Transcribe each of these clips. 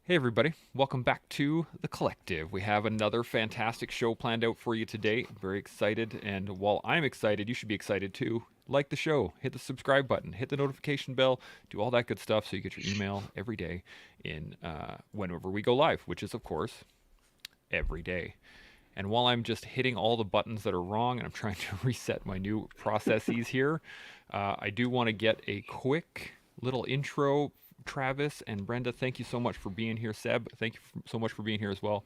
Hey, everybody. Welcome back to The Collective. We have another fantastic show planned out for you today. I'm very excited. And while I'm excited, you should be excited too. Like the show, hit the subscribe button, hit the notification bell, do all that good stuff so you get your email every day in whenever we go live, which is, of course, every day. And while I'm just hitting all the buttons that are wrong and I'm trying to reset my new processes here, I do want to get a quick little intro. Travis and Brenda, thank you so much for being here. Seb, thank you so much for being here as well.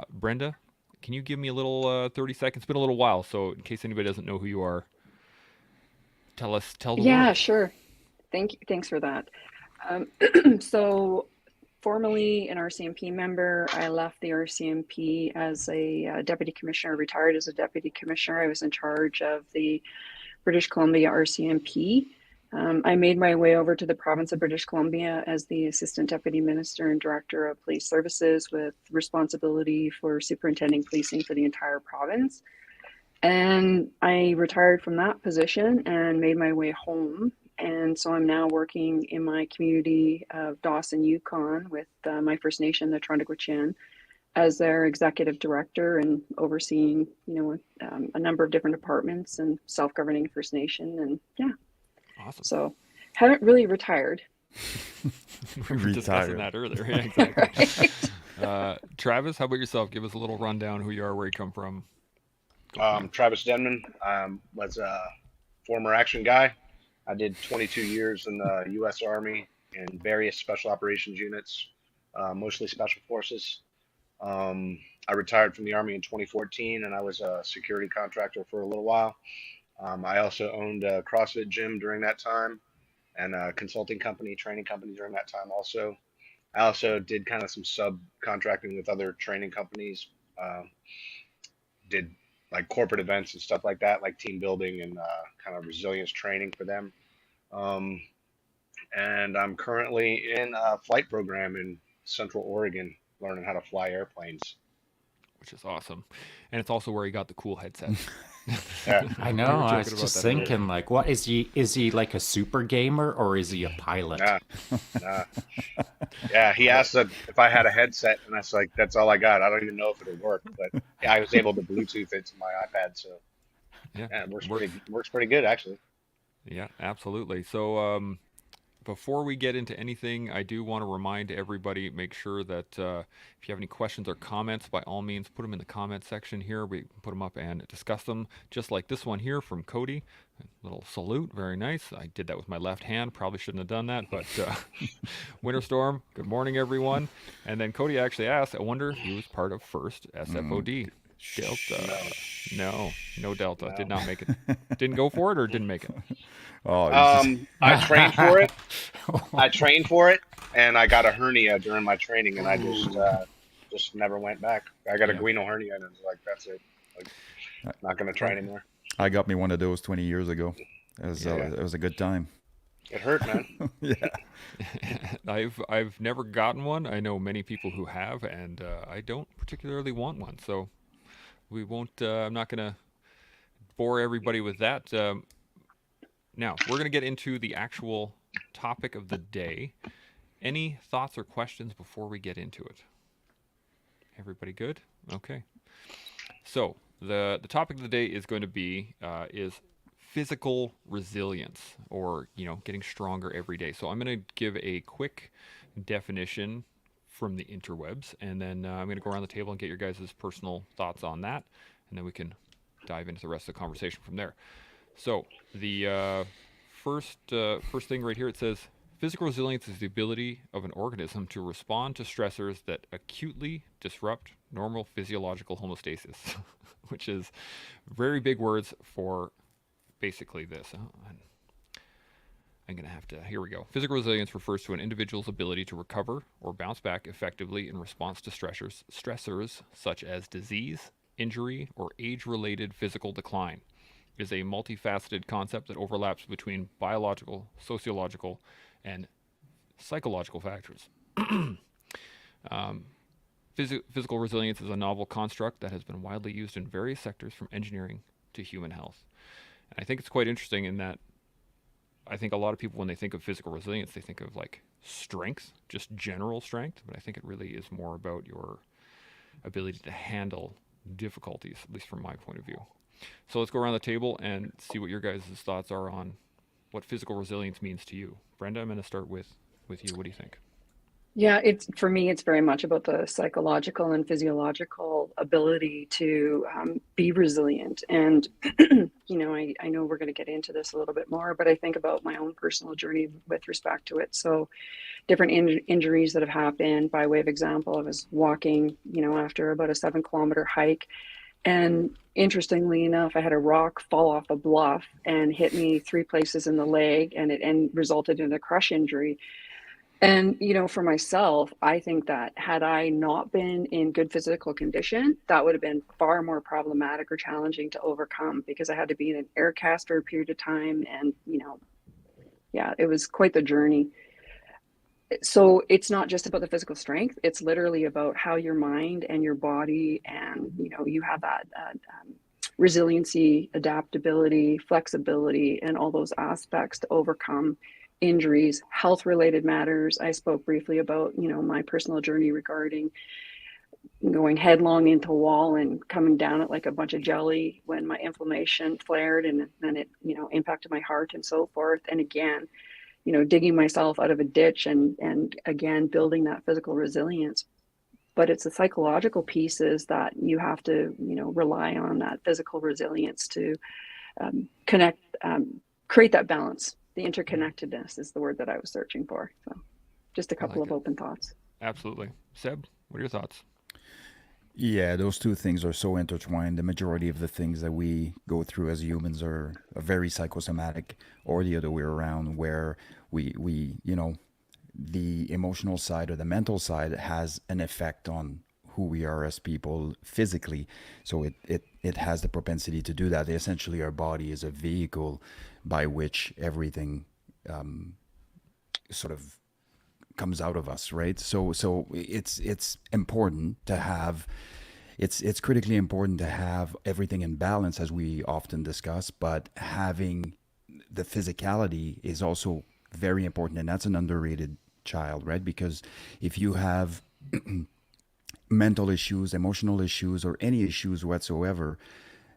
Brenda, can you give me a little 30 seconds? It's been a little while, so in case anybody doesn't know who you are, tell the Yeah, world. sure. Thanks for that. Um, so, formerly an RCMP member, I left the RCMP as a deputy commissioner, retired as a deputy commissioner. I was in charge of the British Columbia RCMP. I made my way over to the province of British Columbia as the assistant deputy minister and director of police services with responsibility for superintending policing for the entire province. And I retired from that position and made my way home. And so I'm now working in my community of Dawson, Yukon, with my First Nation, the Trondikwachian, as their executive director and overseeing, a number of different departments and self-governing First Nation. And yeah, Awesome. so haven't really retired. We were discussing Retire. that earlier. Yeah, exactly. Right. Travis, how about yourself? Give us a little rundown who you are, where you come from. Go from there. Travis Denman was a former action guy. I did 22 years in the U.S. Army in various special operations units, mostly special forces. I retired from the Army in 2014, and I was a security contractor for a little while. I also owned a CrossFit gym during that time and a consulting company, training company during that time also. I also did kind of some subcontracting with other training companies. Uh, did like corporate events and stuff like that, like team building and kind of resilience training for them. Um, and I'm currently in a flight program in Central Oregon, learning how to fly airplanes. Which is awesome. And it's also where he got the cool headset. Yeah, I We know. were I joking was about just that earlier. thinking, like, what is he? Is he like a super gamer or is he a pilot? nah, nah. Yeah, he But asked if I had a headset, and I was like, "That's all I got. I don't even know if it'll work." But yeah, I was able to Bluetooth it to my iPad, so yeah, yeah, it works works. pretty good actually. Yeah, absolutely. So, before we get into anything, I do want to remind everybody, make sure that if you have any questions or comments, by all means, put them in the comment section here. We can put them up and discuss them, just like this one here from Cody. A little salute, very nice. I did that with my left hand. Probably shouldn't have done that, but Winter Storm, good morning, everyone. And then Cody actually asked, I wonder if he was part of first Mm, SFOD. No, Delta. No, no Delta. Did no. not make it. Didn't go for it or didn't make it? oh, he's just. I trained for it. I trained for it, and I got a hernia during my training, and I Ooh. just never went back. I got a Yeah. guinal hernia, and it's like that's it. Like not gonna try Well, anymore. I got me one of those 20 years ago. Yeah, It was a good time. it hurt, man. Yeah. I've never gotten one. I know many people who have, and I don't particularly want one. So we won't. I'm not gonna bore everybody with that. Now we're gonna get into the actual topic of the day. Any thoughts or questions before we get into it? Everybody good? Okay. So the topic of the day is going to be is physical resilience, or getting stronger every day. So I'm going to give a quick definition from the interwebs, and then I'm going to go around the table and get your guys' personal thoughts on that, and then we can dive into the rest of the conversation from there. So the first thing right here, it says physical resilience is the ability of an organism to respond to stressors that acutely disrupt normal physiological homeostasis, which is very big words for basically this. I'm going to have to. Here we go. Physical resilience refers to an individual's ability to recover or bounce back effectively in response to stressors such as disease, injury, or age related physical decline. It is a multifaceted concept that overlaps between biological, sociological, and psychological factors. Um, Physical resilience is a novel construct that has been widely used in various sectors from engineering to human health. And I think it's quite interesting in that I think a lot of people, when they think of physical resilience, they think of like strength, just general strength, but I think it really is more about your ability to handle difficulties, at least from my point of view. So let's go around the table and see what your guys' thoughts are on what physical resilience means to you. Brenda, I'm going to start with you. What do you think? Yeah, it's for me, it's very much about the psychological and physiological ability to be resilient. And, I know we're going to get into this a little bit more, but I think about my own personal journey with respect to it. So, different injuries that have happened. By way of example, I was walking, after about a 7 kilometer hike. And interestingly enough, I had a rock fall off a bluff and hit me 3 places in the leg, and it resulted in a crush injury. And, for myself, I think that had I not been in good physical condition, that would have been far more problematic or challenging to overcome because I had to be in an air cast for a period of time. And, yeah, it was quite the journey. So it's not just about the physical strength. It's literally about how your mind and your body and, you have that resiliency, adaptability, flexibility, and all those aspects to overcome injuries, health related matters. I spoke briefly about, my personal journey regarding going headlong into a wall and coming down it like a bunch of jelly when my inflammation flared, and then it, impacted my heart and so forth. And again, digging myself out of a ditch and again, building that physical resilience. But it's the psychological pieces that you have to, rely on that physical resilience to connect, create that balance. The interconnectedness is the word that I was searching for. So just a I couple like of it. open thoughts. Absolutely. Seb, what are your thoughts? Yeah, those two things are so intertwined. The majority of the things that we go through as humans are very psychosomatic, or the other way around, where we the emotional side or the mental side has an effect on who we are as people physically. So it has the propensity to do that. Essentially, our body is a vehicle by which everything sort of comes out of us, right? So it's important to have it's critically important to have everything in balance, as we often discuss, but having the physicality is also very important, and that's an underrated child, right? Because if you have mental issues, emotional issues, or any issues whatsoever,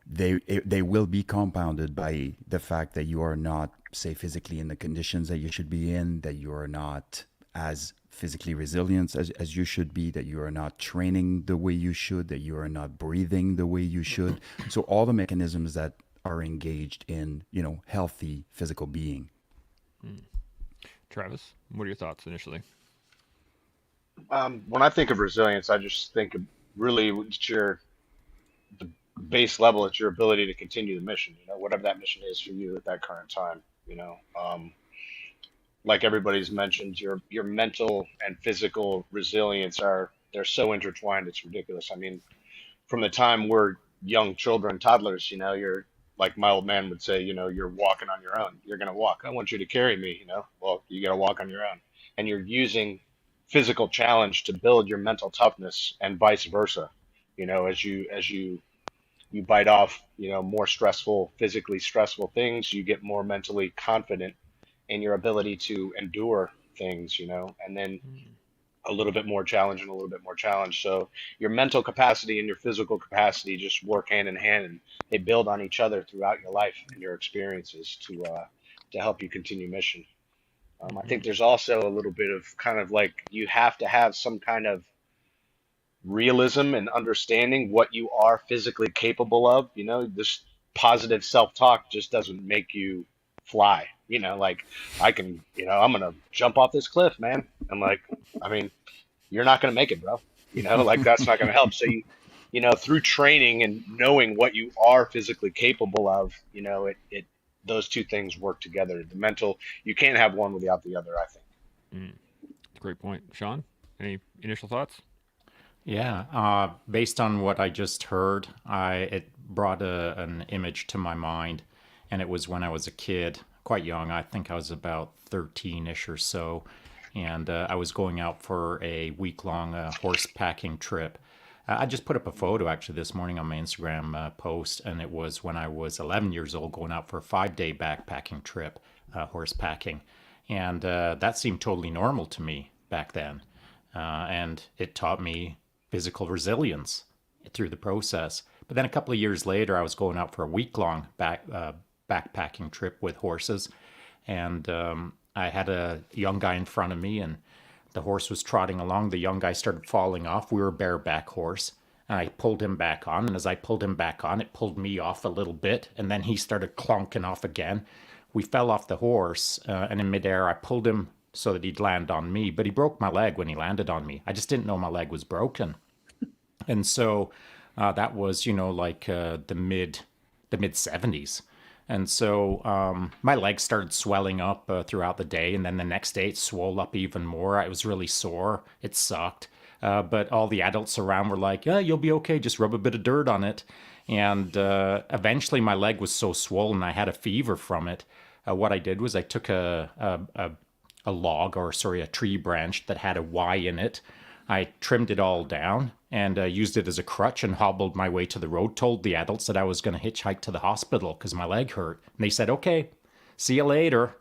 they will be compounded by the fact that you are not, say, physically in the conditions that you should be in, that you are not as physically resilient as you should be, that you are not training the way you should, that you are not breathing the way you should. So all the mechanisms that are engaged in, healthy physical being. Travis, what are your thoughts initially? When I think of resilience, I just think of really it's your the base level. It's your ability to continue the mission. Whatever that mission is for you at that current time. Like everybody's mentioned, your mental and physical resilience they're so intertwined. It's ridiculous. I mean, from the time we're young children, toddlers, you're like my old man would say, you're walking on your own. You're gonna walk. I want you to carry me. Well, you gotta walk on your own, and you're using physical challenge to build your mental toughness, and vice versa. As you bite off, more stressful, physically stressful things, you get more mentally confident in your ability to endure things, and then a little bit more challenge and a little bit more challenge. So your mental capacity and your physical capacity just work hand in hand, and they build on each other throughout your life and your experiences to help you continue mission. I Mm-hmm. think there's also a little bit of kind of like you have to have some kind of realism and understanding what you are physically capable of. This positive self-talk just doesn't make you fly. Like I can, I'm gonna jump off this cliff, man. I'm like, I mean, you're not gonna make it, bro. Like that's not gonna help. So through training and knowing what you are physically capable of, it those two things work together. The mental, you can't have one without the other, I think. Mm. Great point. Shaun, any initial thoughts? Yeah, based on what I just heard, it brought an image to my mind, and it was when I was a kid, quite young. I think I was about 13-ish or so, and I was going out for a week-long horse packing trip. I just put up a photo actually this morning on my Instagram post, and it was when I was 11 years old going out for a 5-day backpacking trip, horse packing. And that seemed totally normal to me back then. And it taught me physical resilience through the process. But then a couple of years later, I was going out for a week-long backpacking trip with horses, and I had a young guy in front of me, and the horse was trotting along. The young guy started falling off. We were a bareback horse, and I pulled him back on. And as I pulled him back on, it pulled me off a little bit, and then he started clonking off again. We fell off the horse, and in midair, I pulled him so that he'd land on me. But he broke my leg when he landed on me. I just didn't know my leg was broken. And so that was, like the mid 70s. And so my legs started swelling up throughout the day. And then the next day it swelled up even more. I was really sore. It sucked. But all the adults around were like, yeah, you'll be okay. Just rub a bit of dirt on it. And eventually my leg was so swollen, I had a fever from it. What I did was I took a log, or sorry, a tree branch that had a Y in it. I trimmed it all down and used it as a crutch and hobbled my way to the road, told the adults that I was going to hitchhike to the hospital because my leg hurt. And they said, okay, see you later.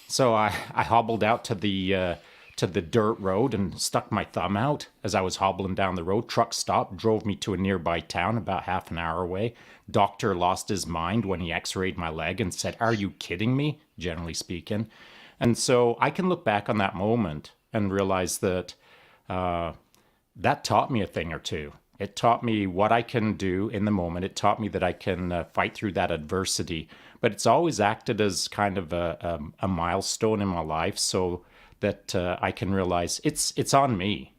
So I hobbled out to the dirt road and stuck my thumb out as I was hobbling down the road. Truck stopped, drove me to a nearby town about half an hour away. Doctor lost his mind when he x-rayed my leg and said, are you kidding me? Generally speaking. And so I can look back on that moment and realize that that taught me a thing or two. It taught me what I can do in the moment. It taught me that I can fight through that adversity. But it's always acted as kind of a milestone in my life, so that I can realize it's on me.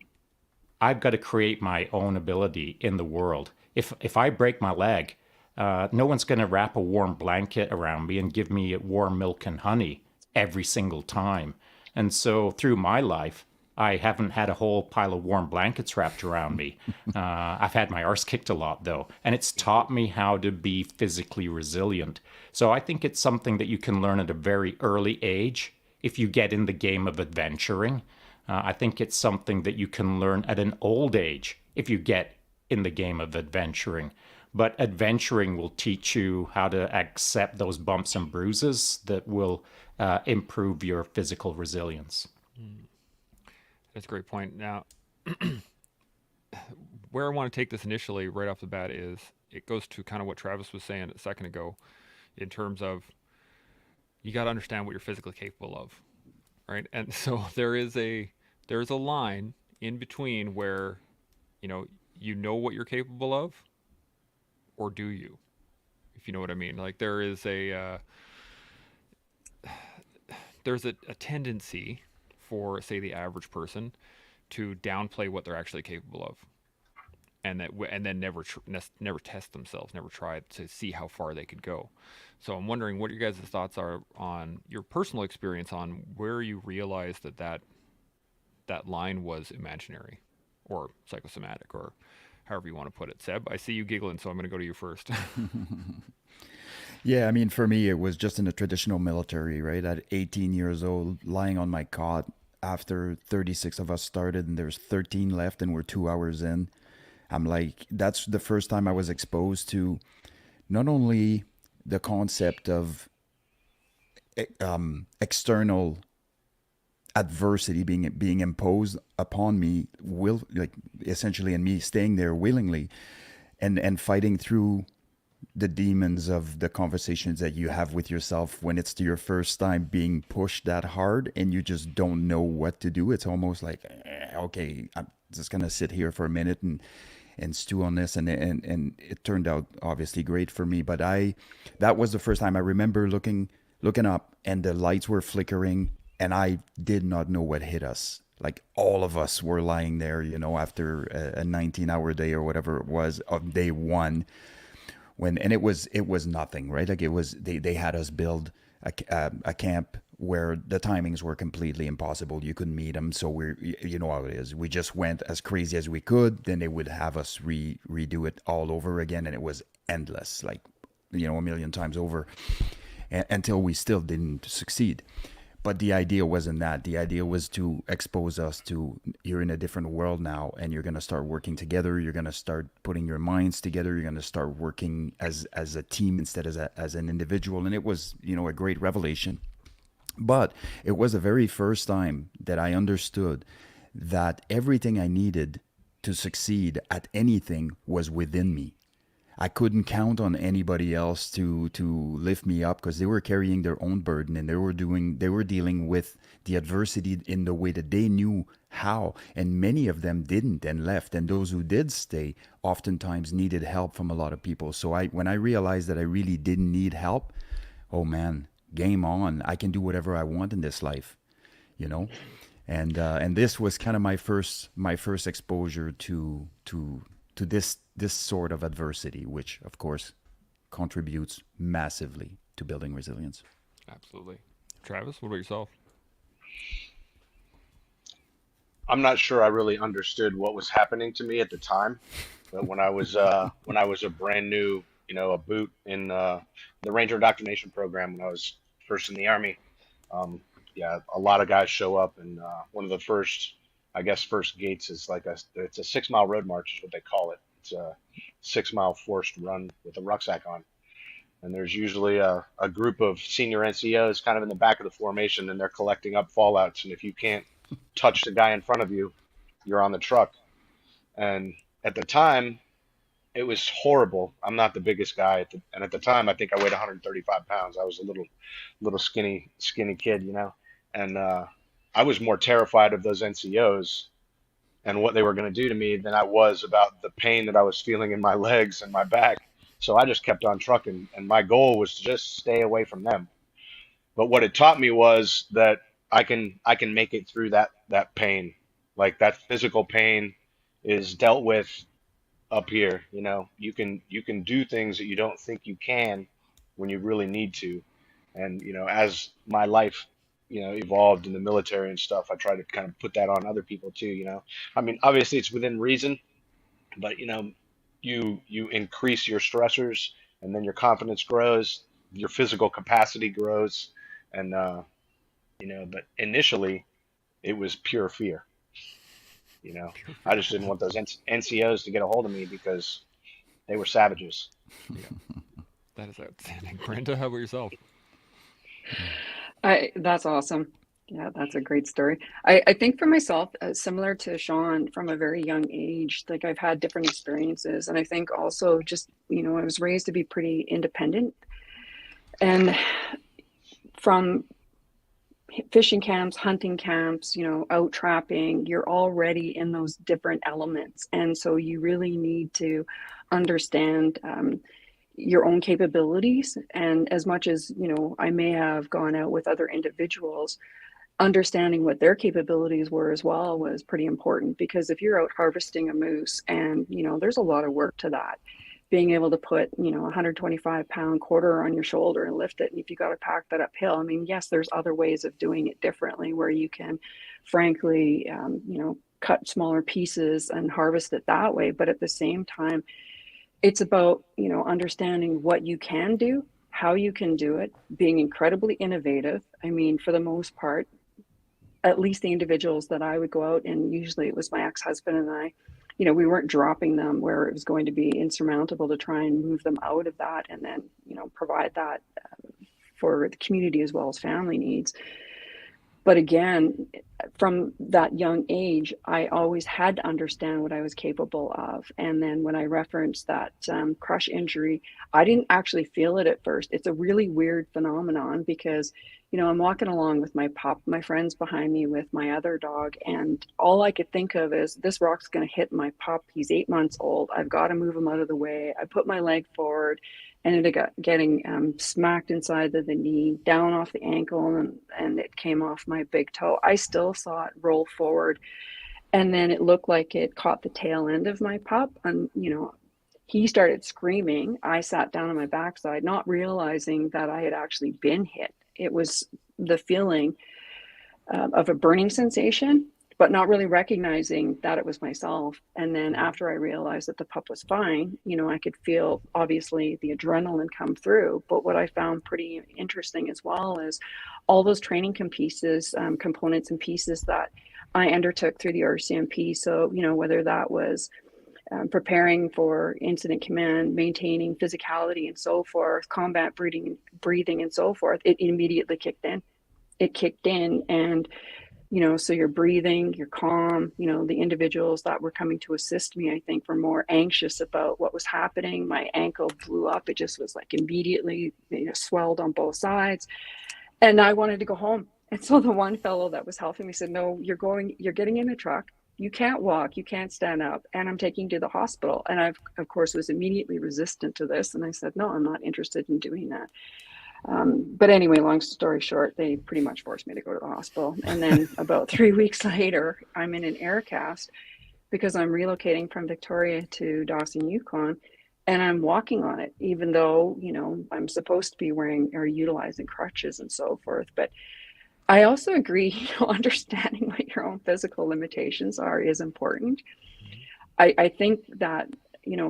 I've got to create my own ability in the world. If I break my leg, no one's going to wrap a warm blanket around me and give me warm milk and honey every single time. And so through my life, I haven't had a whole pile of warm blankets wrapped around me. I've had my arse kicked a lot, though, and it's taught me how to be physically resilient. So I think it's something that you can learn at a very early age if you get in the game of adventuring. I think it's something that you can learn at an old age if you get in the game of adventuring. But adventuring will teach you how to accept those bumps and bruises that will improve your physical resilience. That's a great point. Now, where I want to take this initially, right off the bat, is it goes to kind of what Travis was saying a second ago, in terms of you got to understand what you're physically capable of, right? And so there's a line in between where, you know what you're capable of, or do you? If you know what I mean. Like there's a tendency for, say, the average person to downplay what they're actually capable of, and then never test themselves, never try to see how far they could go. So I'm wondering what your guys' thoughts are on your personal experience on where you realized that line was imaginary or psychosomatic, or however you want to put it. Seb, I see you giggling, so I'm going to go to you first. Yeah, I mean, for me, it was just in the traditional military, right? At 18 years old, lying on my cot after 36 of us started, and there's 13 left, and we're 2 hours in. I'm like, that's the first time I was exposed to not only the concept of external adversity being imposed upon me, essentially, and me staying there willingly, and fighting through the demons of the conversations that you have with yourself when it's your first time being pushed that hard and you just don't know what to do. It's almost like, okay, I'm just gonna sit here for a minute and stew on this, and it turned out obviously great for me. But that was the first time I remember looking up, and the lights were flickering, and I did not know what hit us. Like all of us were lying there, after a 19-hour day or whatever it was of day one. And it was nothing, right? Like it was, they had us build a camp where the timings were completely impossible. You couldn't meet them. So you know how it is. We just went as crazy as we could. Then they would have us redo it all over again. And it was endless, like, a million times over, until we still didn't succeed. But the idea wasn't that. The idea was to expose us to, you're in a different world now, and you're going to start working together. You're going to start putting your minds together. You're going to start working as a team instead as an individual. And it was, a great revelation. But it was the very first time that I understood that everything I needed to succeed at anything was within me. I couldn't count on anybody else to lift me up because they were carrying their own burden, and they were dealing with the adversity in the way that they knew how, and many of them didn't and left, and those who did stay oftentimes needed help from a lot of people. So I when I realized that I really didn't need help, oh man, game on. I can do whatever I want in this life, you know. And this was kind of my first exposure to this sort of adversity, which of course contributes massively to building resilience. Absolutely. Travis, what about yourself? I'm not sure I really understood what was happening to me at the time, but when I was a brand new, a boot in the Ranger Indoctrination program when I was first in the Army, um, yeah, a lot of guys show up, and one of the first, I guess, first gates is like it's a 6 mile road march is what they call it. It's a 6 mile forced run with a rucksack on, and there's usually a group of senior NCOs kind of in the back of the formation, and they're collecting up fallouts, and if you can't touch the guy in front of you, you're on the truck. And at the time, it was horrible. I'm not the biggest guy, and at the time, I think I weighed 135 pounds. I was a little skinny kid, and I was more terrified of those NCOs and what they were going to do to me than I was about the pain that I was feeling in my legs and my back. So I just kept on trucking, and my goal was to just stay away from them. But what it taught me was that I can make it through that pain. Like that physical pain is dealt with up here. You can do things that you don't think you can when you really need to. And as my life evolved in the military and stuff, I try to kind of put that on other people too. I mean, obviously it's within reason, but you increase your stressors, and then your confidence grows, your physical capacity grows, and but initially it was pure fear. You know, Pure I fear. just didn't want those NCOs to get a hold of me because they were savages. Yeah, that is outstanding. Brenda, how about yourself? I That's awesome. Yeah, that's a great story. I think for myself, similar to Shaun, from a very young age, like I've had different experiences, and I think also just I was raised to be pretty independent, and from fishing camps, hunting camps, out trapping, you're already in those different elements. And so you really need to understand your own capabilities. And as much as, I may have gone out with other individuals, understanding what their capabilities were as well was pretty important, because if you're out harvesting a moose and, there's a lot of work to that, being able to put, 125-pound quarter on your shoulder and lift it. And if you got to pack that uphill, I mean, yes, there's other ways of doing it differently where you can, frankly, cut smaller pieces and harvest it that way. But at the same time, it's about, understanding what you can do, how you can do it, being incredibly innovative. I mean, for the most part, at least the individuals that I would go out, and usually it was my ex-husband and I, we weren't dropping them where it was going to be insurmountable to try and move them out of that and then, provide that for the community as well as family needs. But again, from that young age, I always had to understand what I was capable of. And then when I referenced that crush injury, I didn't actually feel it at first. It's a really weird phenomenon because, I'm walking along with my pup, my friends behind me with my other dog, and all I could think of is this rock's going to hit my pup. He's 8 months old. I've got to move him out of the way. I put my leg forward, ended up getting smacked inside the knee, down off the ankle, and it came off my big toe. I still saw it roll forward, and then it looked like it caught the tail end of my pup, and he started screaming. I sat down on my backside, not realizing that I had actually been hit. It was the feeling of a burning sensation, but not really recognizing that it was myself. And then after I realized that the pup was fine, I could feel obviously the adrenaline come through. But what I found pretty interesting as well is all those training pieces, components and pieces that I undertook through the RCMP. So, whether that was preparing for incident command, maintaining physicality and so forth, combat breathing and so forth, it immediately kicked in. it kicked in. And so you're breathing, you're calm. The individuals that were coming to assist me, I think, were more anxious about what was happening. My ankle blew up. It just was like immediately, swelled on both sides. And I wanted to go home. And so the one fellow that was helping me said, no, you're getting in a truck. You can't walk, you can't stand up, and I'm taking you to the hospital. And I, of course, was immediately resistant to this. And I said, no, I'm not interested in doing that. But anyway, long story short, they pretty much forced me to go to the hospital. And then about 3 weeks later, I'm in an air cast because I'm relocating from Victoria to Dawson, Yukon, and I'm walking on it, even though, I'm supposed to be wearing or utilizing crutches and so forth. But I also agree, understanding what your own physical limitations are is important. I think that,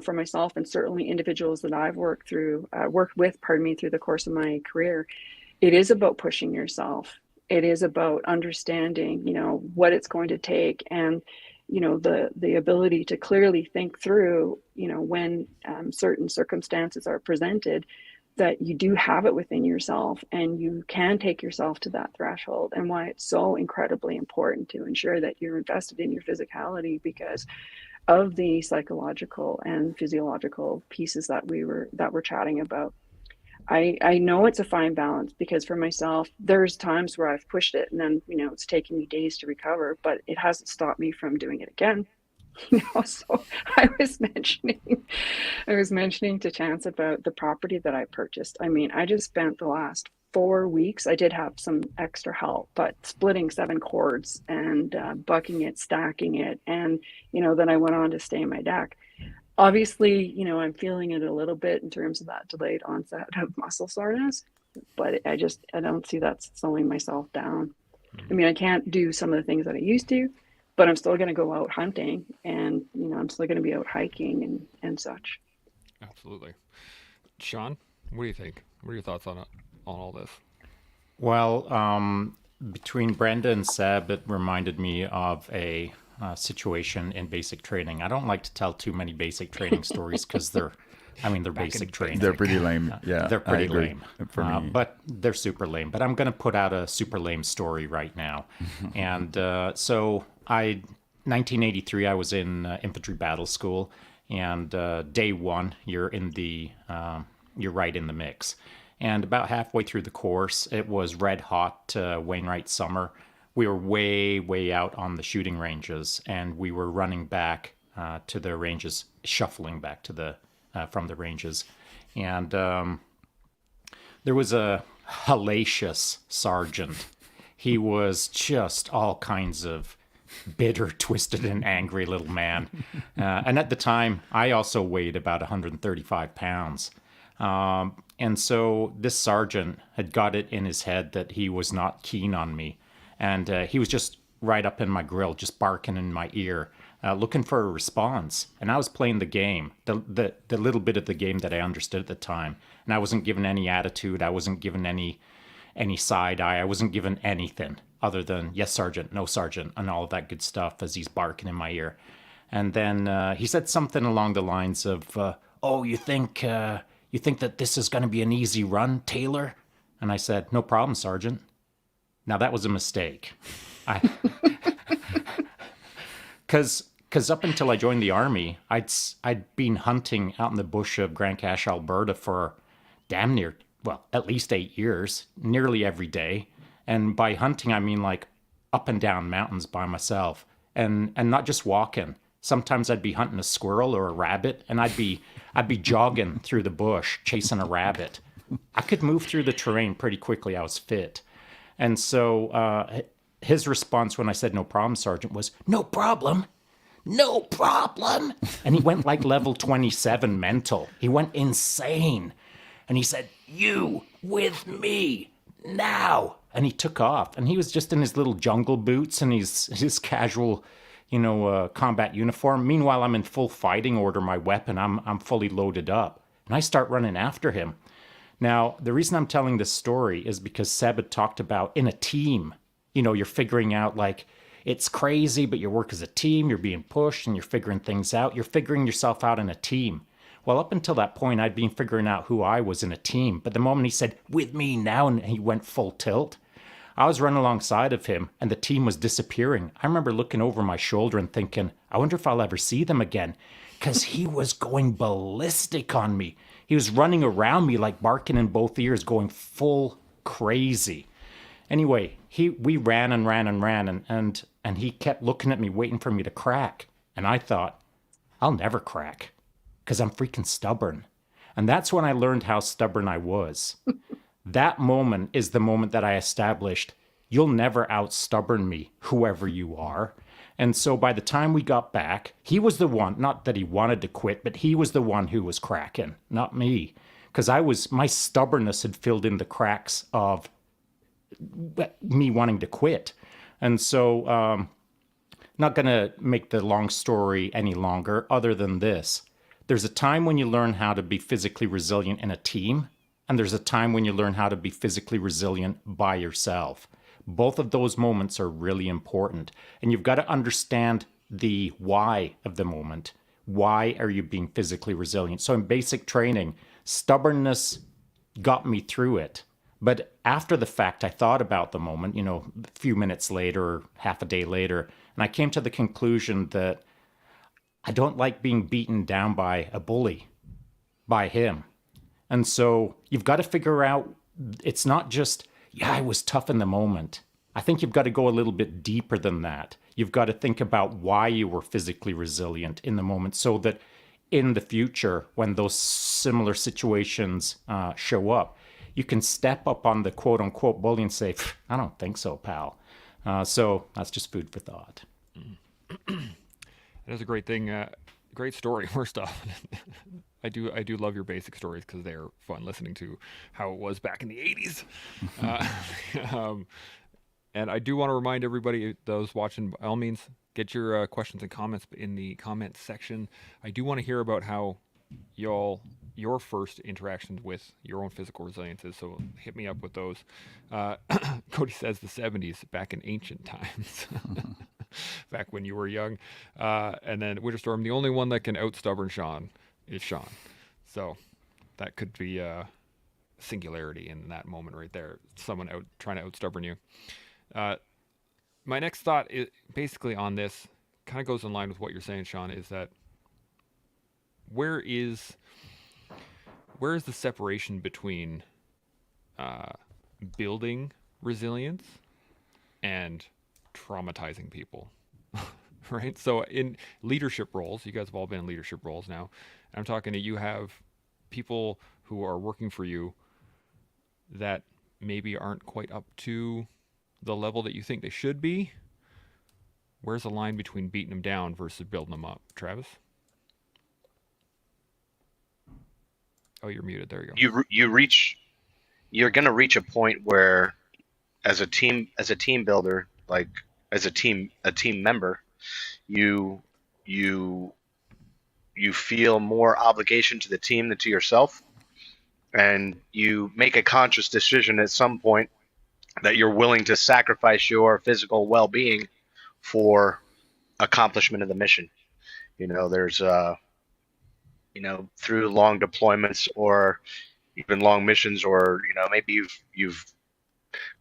for myself and certainly individuals that I've worked with, through the course of my career, it is about pushing yourself. It is about understanding, what it's going to take, and, the ability to clearly think through, when certain circumstances are presented, that you do have it within yourself and you can take yourself to that threshold, and why it's so incredibly important to ensure that you're invested in your physicality because of the psychological and physiological pieces that we're chatting about. I know it's a fine balance, because for myself, there's times where I've pushed it and then, it's taken me days to recover, but it hasn't stopped me from doing it again. So I was mentioning to Chance about the property that I purchased. I mean, I just spent the last 4 weeks, I did have some extra help, but splitting 7 cords and bucking it, stacking it. And, then I went on to stay in my deck. Obviously, I'm feeling it a little bit in terms of that delayed onset of muscle soreness, but I don't see that slowing myself down. I mean, I can't do some of the things that I used to, but I'm still going to go out hunting, and, I'm still going to be out hiking and such. Absolutely. Shaun, what do you think? What are your thoughts on all this? Well, between Brenda and Seb, it reminded me of a situation in basic training. I don't like to tell too many basic training stories because they're basic training. They're pretty lame. Yeah, they're pretty lame. For me. But they're super lame. But I'm going to put out a super lame story right now. And so 1983, I was in infantry battle school, and day one, you're right in the mix. And about halfway through the course, it was red hot Wainwright summer. We were way, way out on the shooting ranges, and we were running back to the ranges, shuffling back to from the ranges. And there was a hellacious sergeant. He was just all kinds of bitter, twisted, and angry little man. And at the time, I also weighed about 135 pounds. And so this sergeant had got it in his head that he was not keen on me. And he was just right up in my grill, just barking in my ear, looking for a response. And I was playing the game, the little bit of the game that I understood at the time. And I wasn't given any attitude. I wasn't given any side eye. I wasn't given anything other than, yes, Sergeant, no, Sergeant, and all of that good stuff as he's barking in my ear. And then he said something along the lines of, oh, you think that this is going to be an easy run, Taylor? And I said, no problem, Sergeant. Now, that was a mistake. Because up until I joined the Army, I'd been hunting out in the bush of Grant Cache, Alberta for damn near, well, at least 8 years, nearly every day. And by hunting, I mean like up and down mountains by myself, and not just walking. Sometimes I'd be hunting a squirrel or a rabbit, and I'd be jogging through the bush chasing a rabbit. I could move through the terrain pretty quickly. I was fit. And so his response when I said, no problem, Sergeant, was, no problem. No problem. And he went like level 27 mental. He went insane. And he said, you with me now. And he took off. And he was just in his little jungle boots and his casual, combat uniform. Meanwhile, I'm in full fighting order, my weapon. I'm fully loaded up. And I start running after him. Now, the reason I'm telling this story is because Seb had talked about in a team, you're figuring out like it's crazy, but you work as a team, you're being pushed and you're figuring things out. You're figuring yourself out in a team. Well, up until that point, I'd been figuring out who I was in a team. But the moment he said, with me now, and he went full tilt, I was running alongside of him and the team was disappearing. I remember looking over my shoulder and thinking, I wonder if I'll ever see them again. Because he was going ballistic on me. He was running around me like barking in both ears, going full crazy. Anyway, we ran and ran and ran, and he kept looking at me, waiting for me to crack. And I thought, I'll never crack because I'm freaking stubborn. And that's when I learned how stubborn I was. That moment is the moment that I established you'll never out stubborn me, whoever you are. And so by the time we got back, he was the one, not that he wanted to quit, but he was the one who was cracking, not me. Because my stubbornness had filled in the cracks of me wanting to quit. And so, not going to make the long story any longer, other than this. There's a time when you learn how to be physically resilient in a team, and there's a time when you learn how to be physically resilient by yourself. Both of those moments are really important. And you've got to understand the why of the moment. Why are you being physically resilient? So in basic training, stubbornness got me through it. But after the fact, I thought about the moment, a few minutes later or half a day later, and I came to the conclusion that I don't like being beaten down by a bully, by him. And so you've got to figure out, it's not just, I was tough in the moment. I think you've got to go a little bit deeper than that. You've got to think about why you were physically resilient in the moment so that in the future, when those similar situations show up, you can step up on the quote unquote bully and say, I don't think so, pal. So that's just food for thought. That is a great thing. Great story. First off, I do love your basic stories because they're fun listening to how it was back in the 80s. And I do want to remind everybody, those watching, by all means, get your questions and comments in the comments section. I do want to hear about how your first interactions with your own physical resilience is, so hit me up with those. Cody says the 70s, back in ancient times. Back when you were young. And then Winterstorm, the only one that can out-stubborn Shaun is Shaun. So that could be a singularity in that moment right there. Someone trying to out-stubborn you. My next thought is basically on this, kind of goes in line with what you're saying, Shaun, is that where is the separation between building resilience and traumatizing people? Right? So in leadership roles, you guys have all been in leadership roles now. I'm talking to you, have people who are working for you that maybe aren't quite up to the level that you think they should be. Where's the line between beating them down versus building them up? Travis? Oh, you're muted. There you go. You're going to reach a point where as a team builder, like as a team member, you feel more obligation to the team than to yourself, and you make a conscious decision at some point that you're willing to sacrifice your physical well-being for accomplishment of the mission. There's through long deployments or even long missions, or maybe you've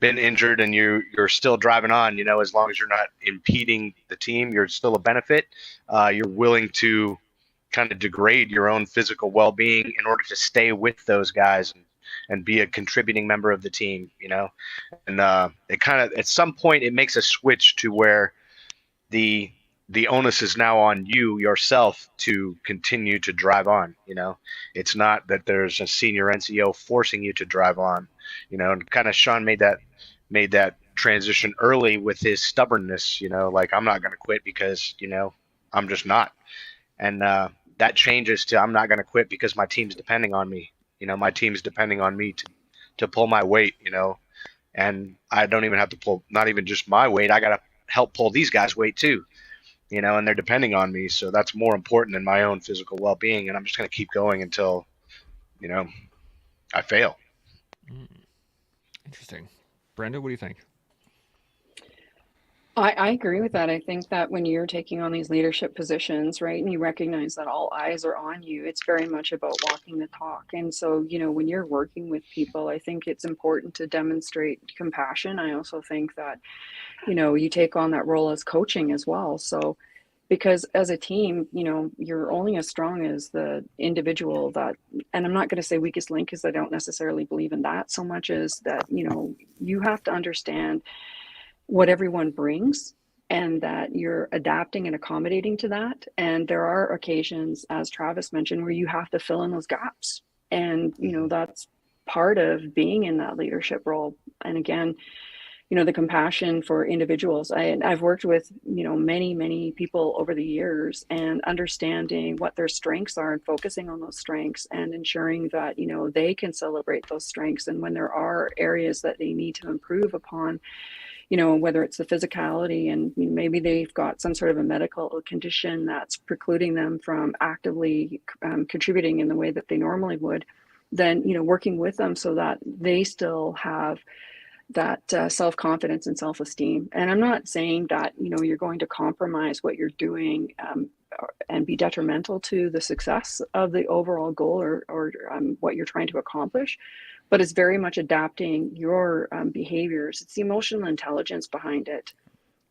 been injured and you're still driving on, as long as you're not impeding the team, you're still a benefit. You're willing to kind of degrade your own physical well-being in order to stay with those guys and be a contributing member of the team, and it kind of, at some point, it makes a switch to where the onus is now on you yourself to continue to drive on. It's not that there's a senior NCO forcing you to drive on, and kind of Shaun made that transition early with his stubbornness, like, I'm not going to quit because, I'm just not. And that changes to, I'm not going to quit because my team's depending on me. My team's depending on me to pull my weight, and I don't even have to pull, not even just my weight. I got to help pull these guys' weight too, and they're depending on me. So that's more important than my own physical well-being. And I'm just going to keep going until, I fail. Interesting. Brenda, what do you think? I agree with that. I think that when you're taking on these leadership positions, right, and you recognize that all eyes are on you, it's very much about walking the talk. And so, when you're working with people, I think it's important to demonstrate compassion. I also think that, you take on that role as coaching as well. So, because as a team, you're only as strong as the individual that, and I'm not going to say weakest link because I don't necessarily believe in that so much as that, you have to understand what everyone brings and that you're adapting and accommodating to that. And there are occasions, as Travis mentioned, where you have to fill in those gaps. And, that's part of being in that leadership role. And again, the compassion for individuals. I've worked with, many, many people over the years and understanding what their strengths are and focusing on those strengths and ensuring that, they can celebrate those strengths. And when there are areas that they need to improve upon, whether it's the physicality and maybe they've got some sort of a medical condition that's precluding them from actively contributing in the way that they normally would, then, working with them so that they still have that self-confidence and self-esteem. And I'm not saying that, you're going to compromise what you're doing and be detrimental to the success of the overall goal or what you're trying to accomplish, but it's very much adapting your behaviors. It's the emotional intelligence behind it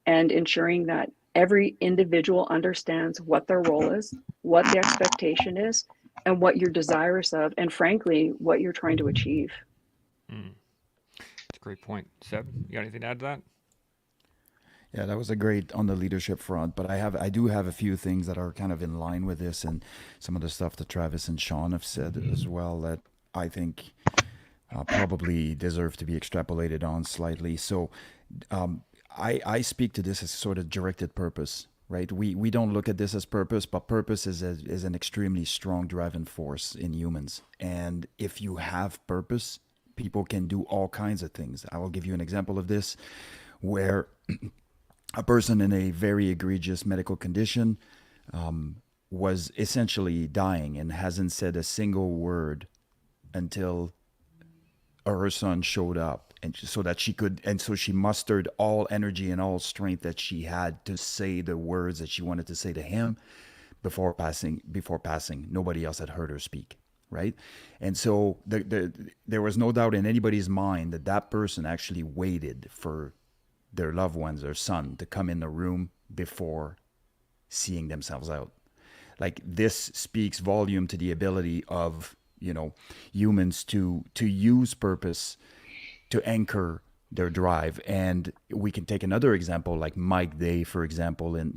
and ensuring that every individual understands what their role is, what the expectation is, and what you're desirous of, and frankly, what you're trying to achieve. Mm. That's a great point. Seb, you got anything to add to that? Yeah, that was a great on the leadership front, but I do have a few things that are kind of in line with this and some of the stuff that Travis and Shaun have said as well that I think probably deserve to be extrapolated on slightly. So I speak to this as sort of directed purpose, right? We don't look at this as purpose, but purpose is an extremely strong driving force in humans. And if you have purpose, people can do all kinds of things. I will give you an example of this where a person in a very egregious medical condition was essentially dying and hasn't said a single word until her son showed up, and so that she could, and so she mustered all energy and all strength that she had to say the words that she wanted to say to him before passing. Nobody else had heard her speak, right? And so there was no doubt in anybody's mind that that person actually waited for their loved ones, their son, to come in the room before seeing themselves out. Like, this speaks volume to the ability of humans to use purpose to anchor their drive. And we can take another example like Mike Day, for example, and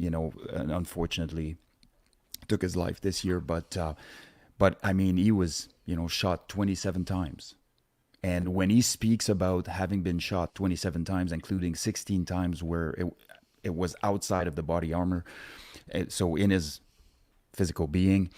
unfortunately took his life this year, but I mean, he was shot 27 times. And when he speaks about having been shot 27 times, including 16 times where it was outside of the body armor, so in his physical being,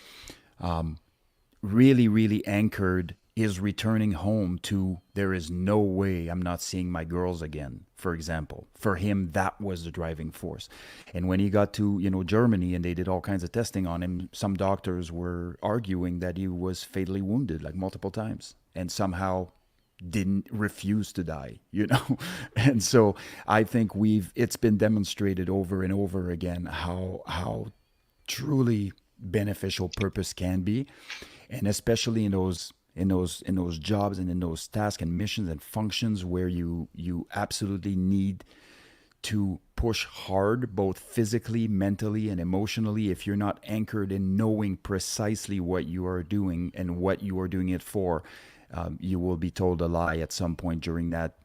really, really anchored is returning home to, there is no way I'm not seeing my girls again, for example. For him, that was the driving force. And when he got to, Germany and they did all kinds of testing on him, some doctors were arguing that he was fatally wounded like multiple times and somehow didn't refuse to die. And so I think it's been demonstrated over and over again how truly beneficial purpose can be, and especially in those jobs and in those tasks and missions and functions where you absolutely need to push hard, both physically, mentally, and emotionally. If you're not anchored in knowing precisely what you are doing and what you are doing it for, you will be told a lie at some point during that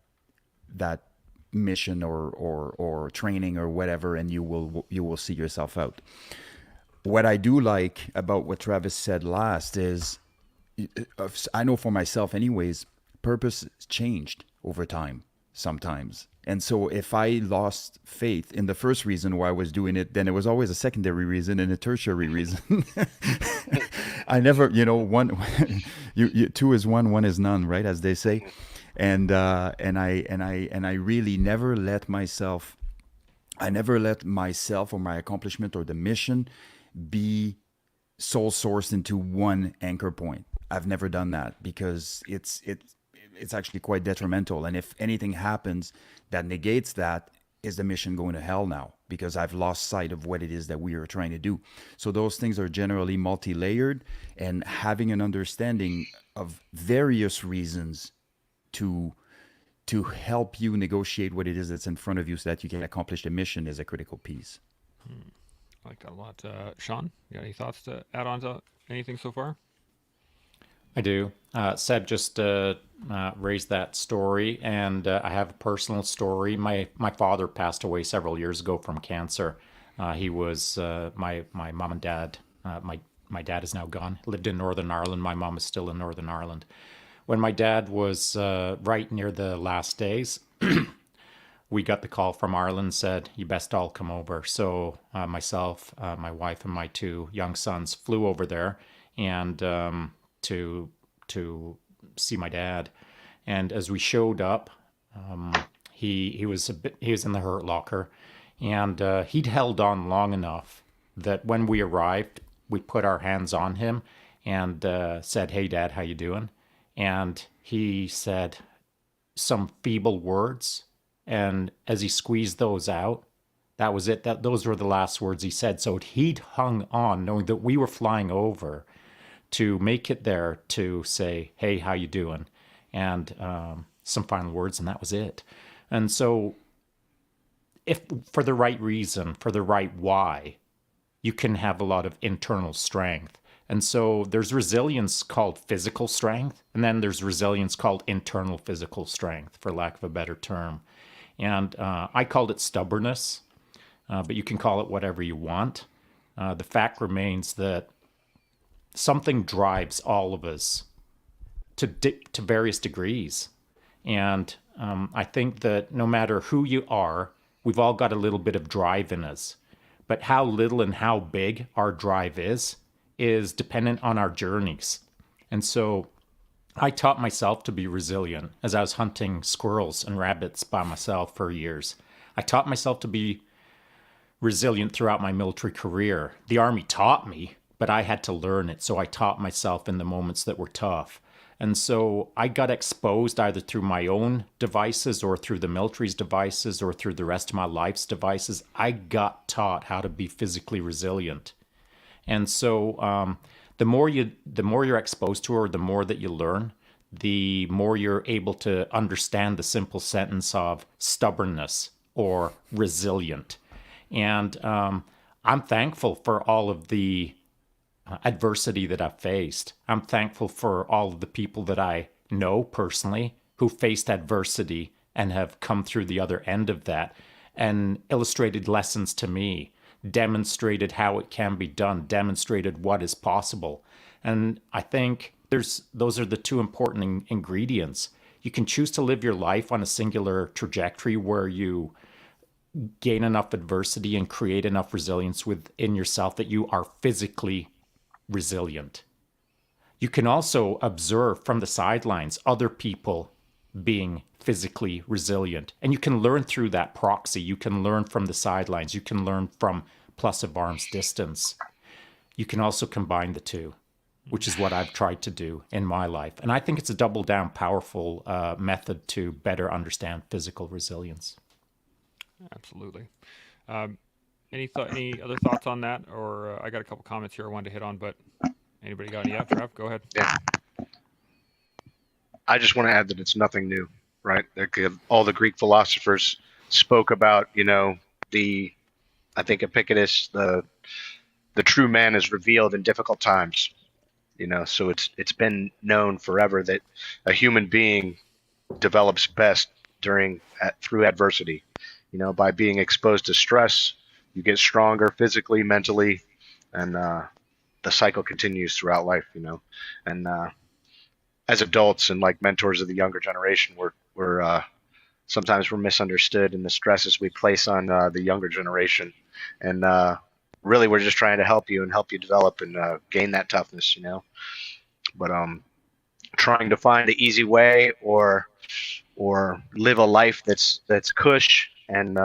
mission or training or whatever, and you will see yourself out. What I do like about what Travis said last is, I know for myself anyways, purpose changed over time sometimes. And so if I lost faith in the first reason why I was doing it, then it was always a secondary reason and a tertiary reason. I never, one, two is one is none, right? As they say. And I really never let myself or my accomplishment or the mission be sole sourced into one anchor point. I've never done that because it's actually quite detrimental. And if anything happens that negates that, is the mission going to hell now because I've lost sight of what it is that we are trying to do? So those things are generally multi-layered, and having an understanding of various reasons to help you negotiate what it is that's in front of you so that you can accomplish the mission is a critical piece. I like that a lot. Shaun, you got any thoughts to add on to anything so far? I do. Seb just raised that story, and I have a personal story. My father passed away several years ago from cancer. He was my mom and dad. My dad is now gone. Lived in Northern Ireland. My mom is still in Northern Ireland. When my dad was right near the last days, we got the call from Ireland, said, you best all come over. So myself, my wife, and my two young sons flew over there and to see my dad. And as we showed up, he was in the hurt locker, and he'd held on long enough that when we arrived, we put our hands on him and said, "Hey, Dad, how you doing?" And he said some feeble words, and as he squeezed those out, that was it. Those were the last words he said. So he'd hung on, knowing that we were flying over, to make it there to say, "Hey, how you doing?" And some final words, and that was it. And so, if for the right reason, for the right why, you can have a lot of internal strength. And so there's resilience called physical strength, and then there's resilience called internal physical strength, for lack of a better term. And I called it stubbornness, but you can call it whatever you want. The fact remains that something drives all of us to various degrees. And I think that no matter who you are, we've all got a little bit of drive in us. But how little and how big our drive is dependent on our journeys. And so I taught myself to be resilient as I was hunting squirrels and rabbits by myself for years. I taught myself to be resilient throughout my military career. The Army taught me, but I had to learn it. So I taught myself in the moments that were tough. And so I got exposed either through my own devices or through the military's devices or through the rest of my life's devices. I got taught how to be physically resilient. And so the more you're exposed to, or the more that you learn, the more you're able to understand the simple sentence of stubbornness or resilient. And I'm thankful for all of the adversity that I've faced. I'm thankful for all of the people that I know personally who faced adversity and have come through the other end of that and illustrated lessons to me, demonstrated how it can be done, demonstrated what is possible. And I think those are the two important ingredients. You can choose to live your life on a singular trajectory where you gain enough adversity and create enough resilience within yourself that you are physically resilient. You can also observe from the sidelines other people being physically resilient, and you can learn through that proxy. You can learn from the sidelines. You can learn from plus of arm's distance. You can also combine the two, which is what I've tried to do in my life. And I think it's a double down powerful method to better understand physical resilience. Absolutely. Any other thoughts on that? Or I got a couple comments here I wanted to hit on, but anybody got any? Yeah, Trav, go ahead. Yeah. I just want to add that it's nothing new, right? All the Greek philosophers spoke about, I think Epictetus, the true man is revealed in difficult times, so it's been known forever that a human being develops best through adversity, by being exposed to stress. You get stronger physically, mentally, and the cycle continues throughout life, and as adults and like mentors of the younger generation, we're sometimes we're misunderstood in the stresses we place on the younger generation, and really we're just trying to help you develop and gain that toughness, but trying to find an easy way or live a life that's cush and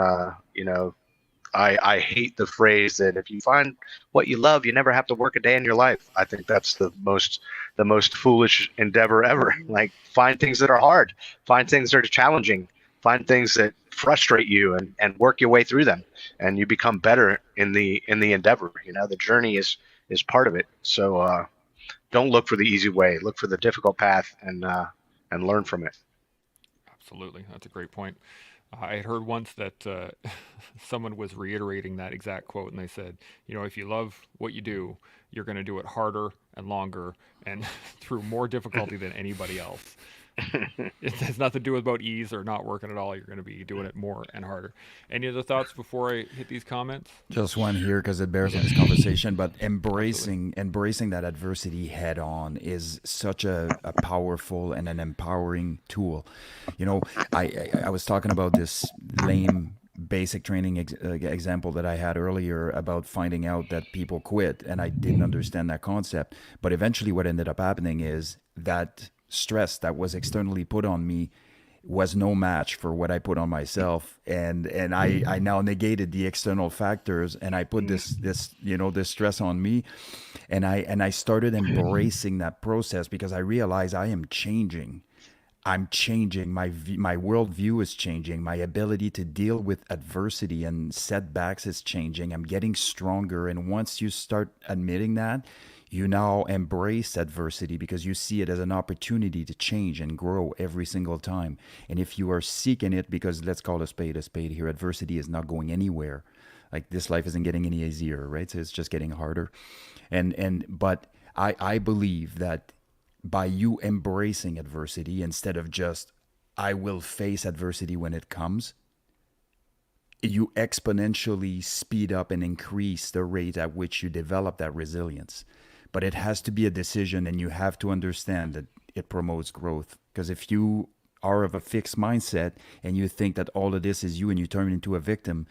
I hate the phrase that if you find what you love, you never have to work a day in your life. I think that's the most foolish endeavor ever. Like, find things that are hard, find things that are challenging, Find things that frustrate you and work your way through them, and you become better in the endeavor. The journey is part of it. So don't look for the easy way. Look for the difficult path and learn from it. Absolutely, that's a great point. I had heard once that someone was reiterating that exact quote, and they said, if you love what you do, you're going to do it harder and longer and through more difficulty than anybody else. It has nothing to do about ease or not working at all. You're going to be doing it more and harder. Any other thoughts before I hit these comments? Just one here because it bears on this conversation, but Absolutely. embracing that adversity head on is such a powerful and an empowering tool. I was talking about this lame basic training example that I had earlier about finding out that people quit, and I didn't understand that concept. But eventually, what ended up happening is that stress that was externally put on me was no match for what I put on myself, and I now negated the external factors, and I put this stress on me, and I started embracing that process because I realized I am changing. I'm changing. My worldview is changing. My ability to deal with adversity and setbacks is changing. I'm getting stronger. And once you start admitting that, you now embrace adversity because you see it as an opportunity to change and grow every single time. And if you are seeking it, because let's call a spade here, adversity is not going anywhere. Like this life isn't getting any easier, right? So it's just getting harder. But I believe that by you embracing adversity instead of just I will face adversity when it comes, you exponentially speed up and increase the rate at which you develop that resilience. But it has to be a decision, and you have to understand that it promotes growth. Because if you are of a fixed mindset and you think that all of this is you and you turn into a victim,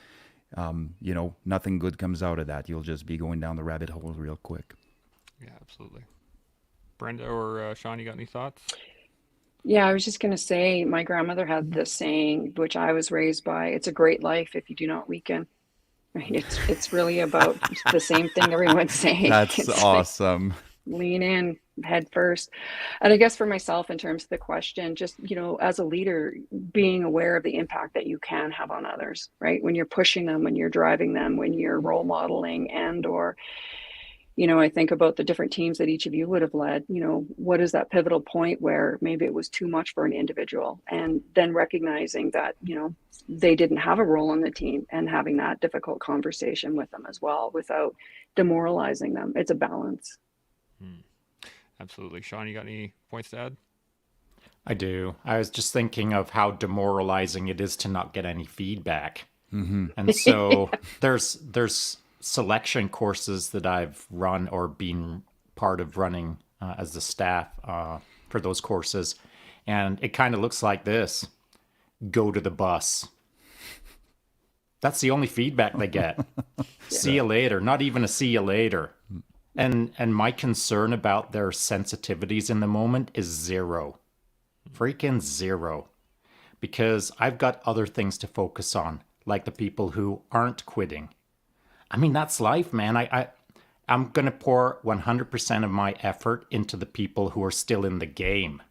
nothing good comes out of that. You'll just be going down the rabbit hole real quick. Yeah, absolutely. Brenda or Shaun, you got any thoughts? Yeah, I was just going to say my grandmother had this saying, which I was raised by, it's a great life if you do not weaken. Right? It's really about the same thing everyone's saying. That's It's like awesome. lean in head first. And I guess for myself, in terms of the question, just, as a leader, being aware of the impact that you can have on others, right? When you're pushing them, when you're driving them, when you're role modeling or I think about the different teams that each of you would have led. What is that pivotal point where maybe it was too much for an individual, and then recognizing that, they didn't have a role in the team and having that difficult conversation with them as well without demoralizing them. It's a balance. Absolutely. Shaun, you got any points to add? I do. I was just thinking of how demoralizing it is to not get any feedback. And so there's selection courses that I've run or been part of running as the staff for those courses. And it kind of looks like this: go to the bus. That's the only feedback they get. See you later. Not even a see you later. And my concern about their sensitivities in the moment is zero. Freaking zero. Because I've got other things to focus on, like the people who aren't quitting. I mean, that's life, man. I'm going to pour 100% of my effort into the people who are still in the game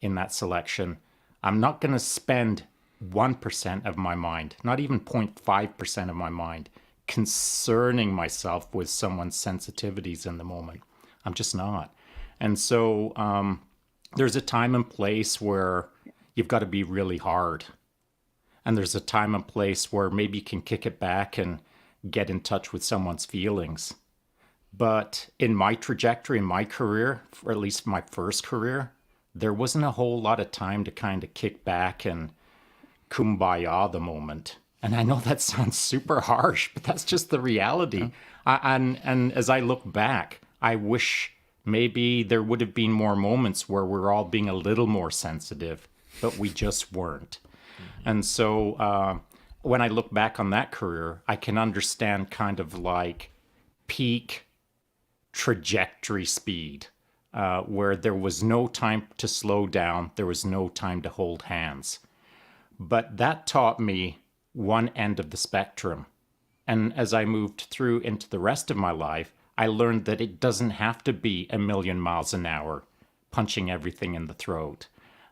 in that selection. I'm not going to spend 1% of my mind, not even 0.5% of my mind, concerning myself with someone's sensitivities in the moment. I'm just not. And so there's a time and place where you've got to be really hard. And there's a time and place where maybe you can kick it back and get in touch with someone's feelings. But in my trajectory, in my career, or at least my first career, there wasn't a whole lot of time to kind of kick back and kumbaya the moment. And I know that sounds super harsh, but that's just the reality. And as I look back, I wish maybe there would have been more moments where we're all being a little more sensitive, but we just weren't. And so when I look back on that career, I can understand kind of like peak trajectory speed, where there was no time to slow down, there was no time to hold hands. But that taught me one end of the spectrum. And as I moved through into the rest of my life, I learned that it doesn't have to be a million miles an hour, punching everything in the throat.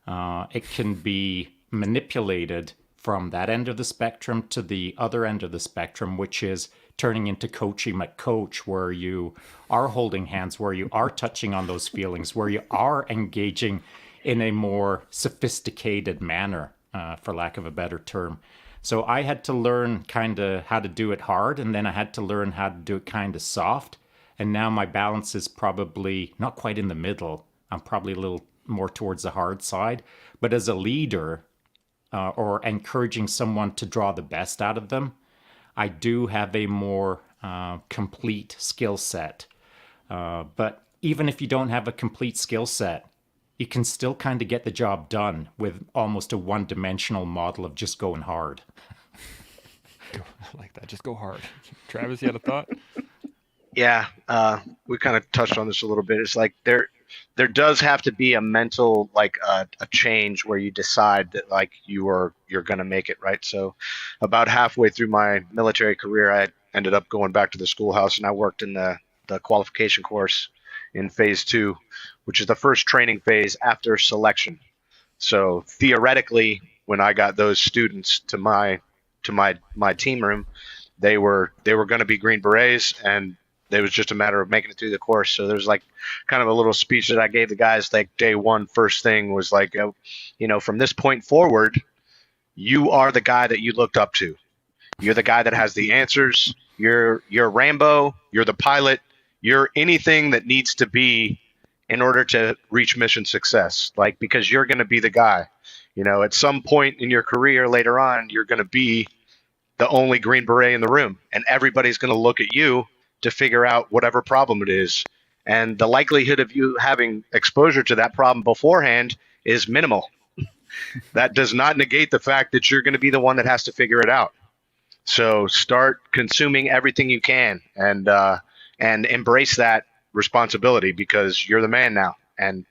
It can be manipulated from that end of the spectrum to the other end of the spectrum, which is turning into coachy McCoach, where you are holding hands, where you are touching on those feelings, where you are engaging in a more sophisticated manner, for lack of a better term. So I had to learn kind of how to do it hard, and then I had to learn how to do it kind of soft. And now my balance is probably not quite in the middle. I'm probably a little more towards the hard side. But as a leader, or encouraging someone to draw the best out of them, I do have a more complete skill set. But even if you don't have a complete skill set, you can still kind of get the job done with almost a one-dimensional model of just going hard. I like that. Just go hard. Travis, you had a thought? Yeah, we kind of touched on this a little bit. It's like there does have to be a mental like a change where you decide that like you're gonna make it, right. So about halfway through my military career, I ended up going back to the schoolhouse, and I worked in the qualification course in phase 2, which is the first training phase after selection. So theoretically, when I got those students to my team room, they were going to be Green Berets, and it was just a matter of making it through the course. So there's like kind of a little speech that I gave the guys like day one. First thing was like, from this point forward, you are the guy that you looked up to. You're the guy that has the answers. You're Rambo. You're the pilot. You're anything that needs to be in order to reach mission success. Like, because you're going to be the guy. At some point in your career later on, you're going to be the only Green Beret in the room, and everybody's going to look at you to figure out whatever problem it is. And the likelihood of you having exposure to that problem beforehand is minimal. That does not negate the fact that you're going to be the one that has to figure it out. So start consuming everything you can, and embrace that responsibility, because you're the man now, and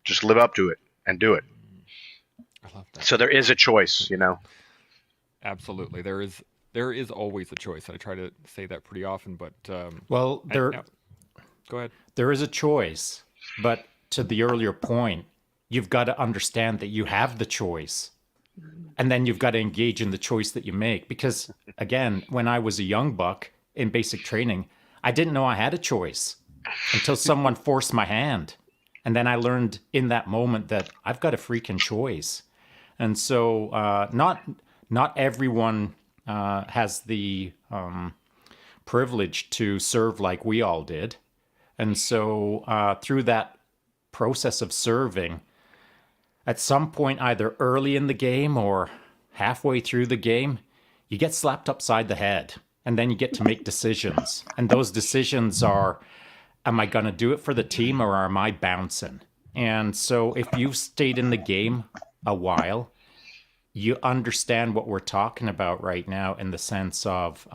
just live up to it and do it. I love that. So there is a choice, Absolutely. There is always a choice. I try to say that pretty often, but Well, go ahead. there is a choice, but to the earlier point, you've got to understand that you have the choice. And then you've got to engage in the choice that you make. Because again, when I was a young buck in basic training, I didn't know I had a choice until someone forced my hand. And then I learned in that moment that I've got a freaking choice. And so not everyone has the privilege to serve like we all did. And so through that process of serving, at some point, either early in the game or halfway through the game, you get slapped upside the head, and then you get to make decisions. And those decisions are, am I going to do it for the team, or am I bouncing? And so if you've stayed in the game a while, you understand what we're talking about right now in the sense of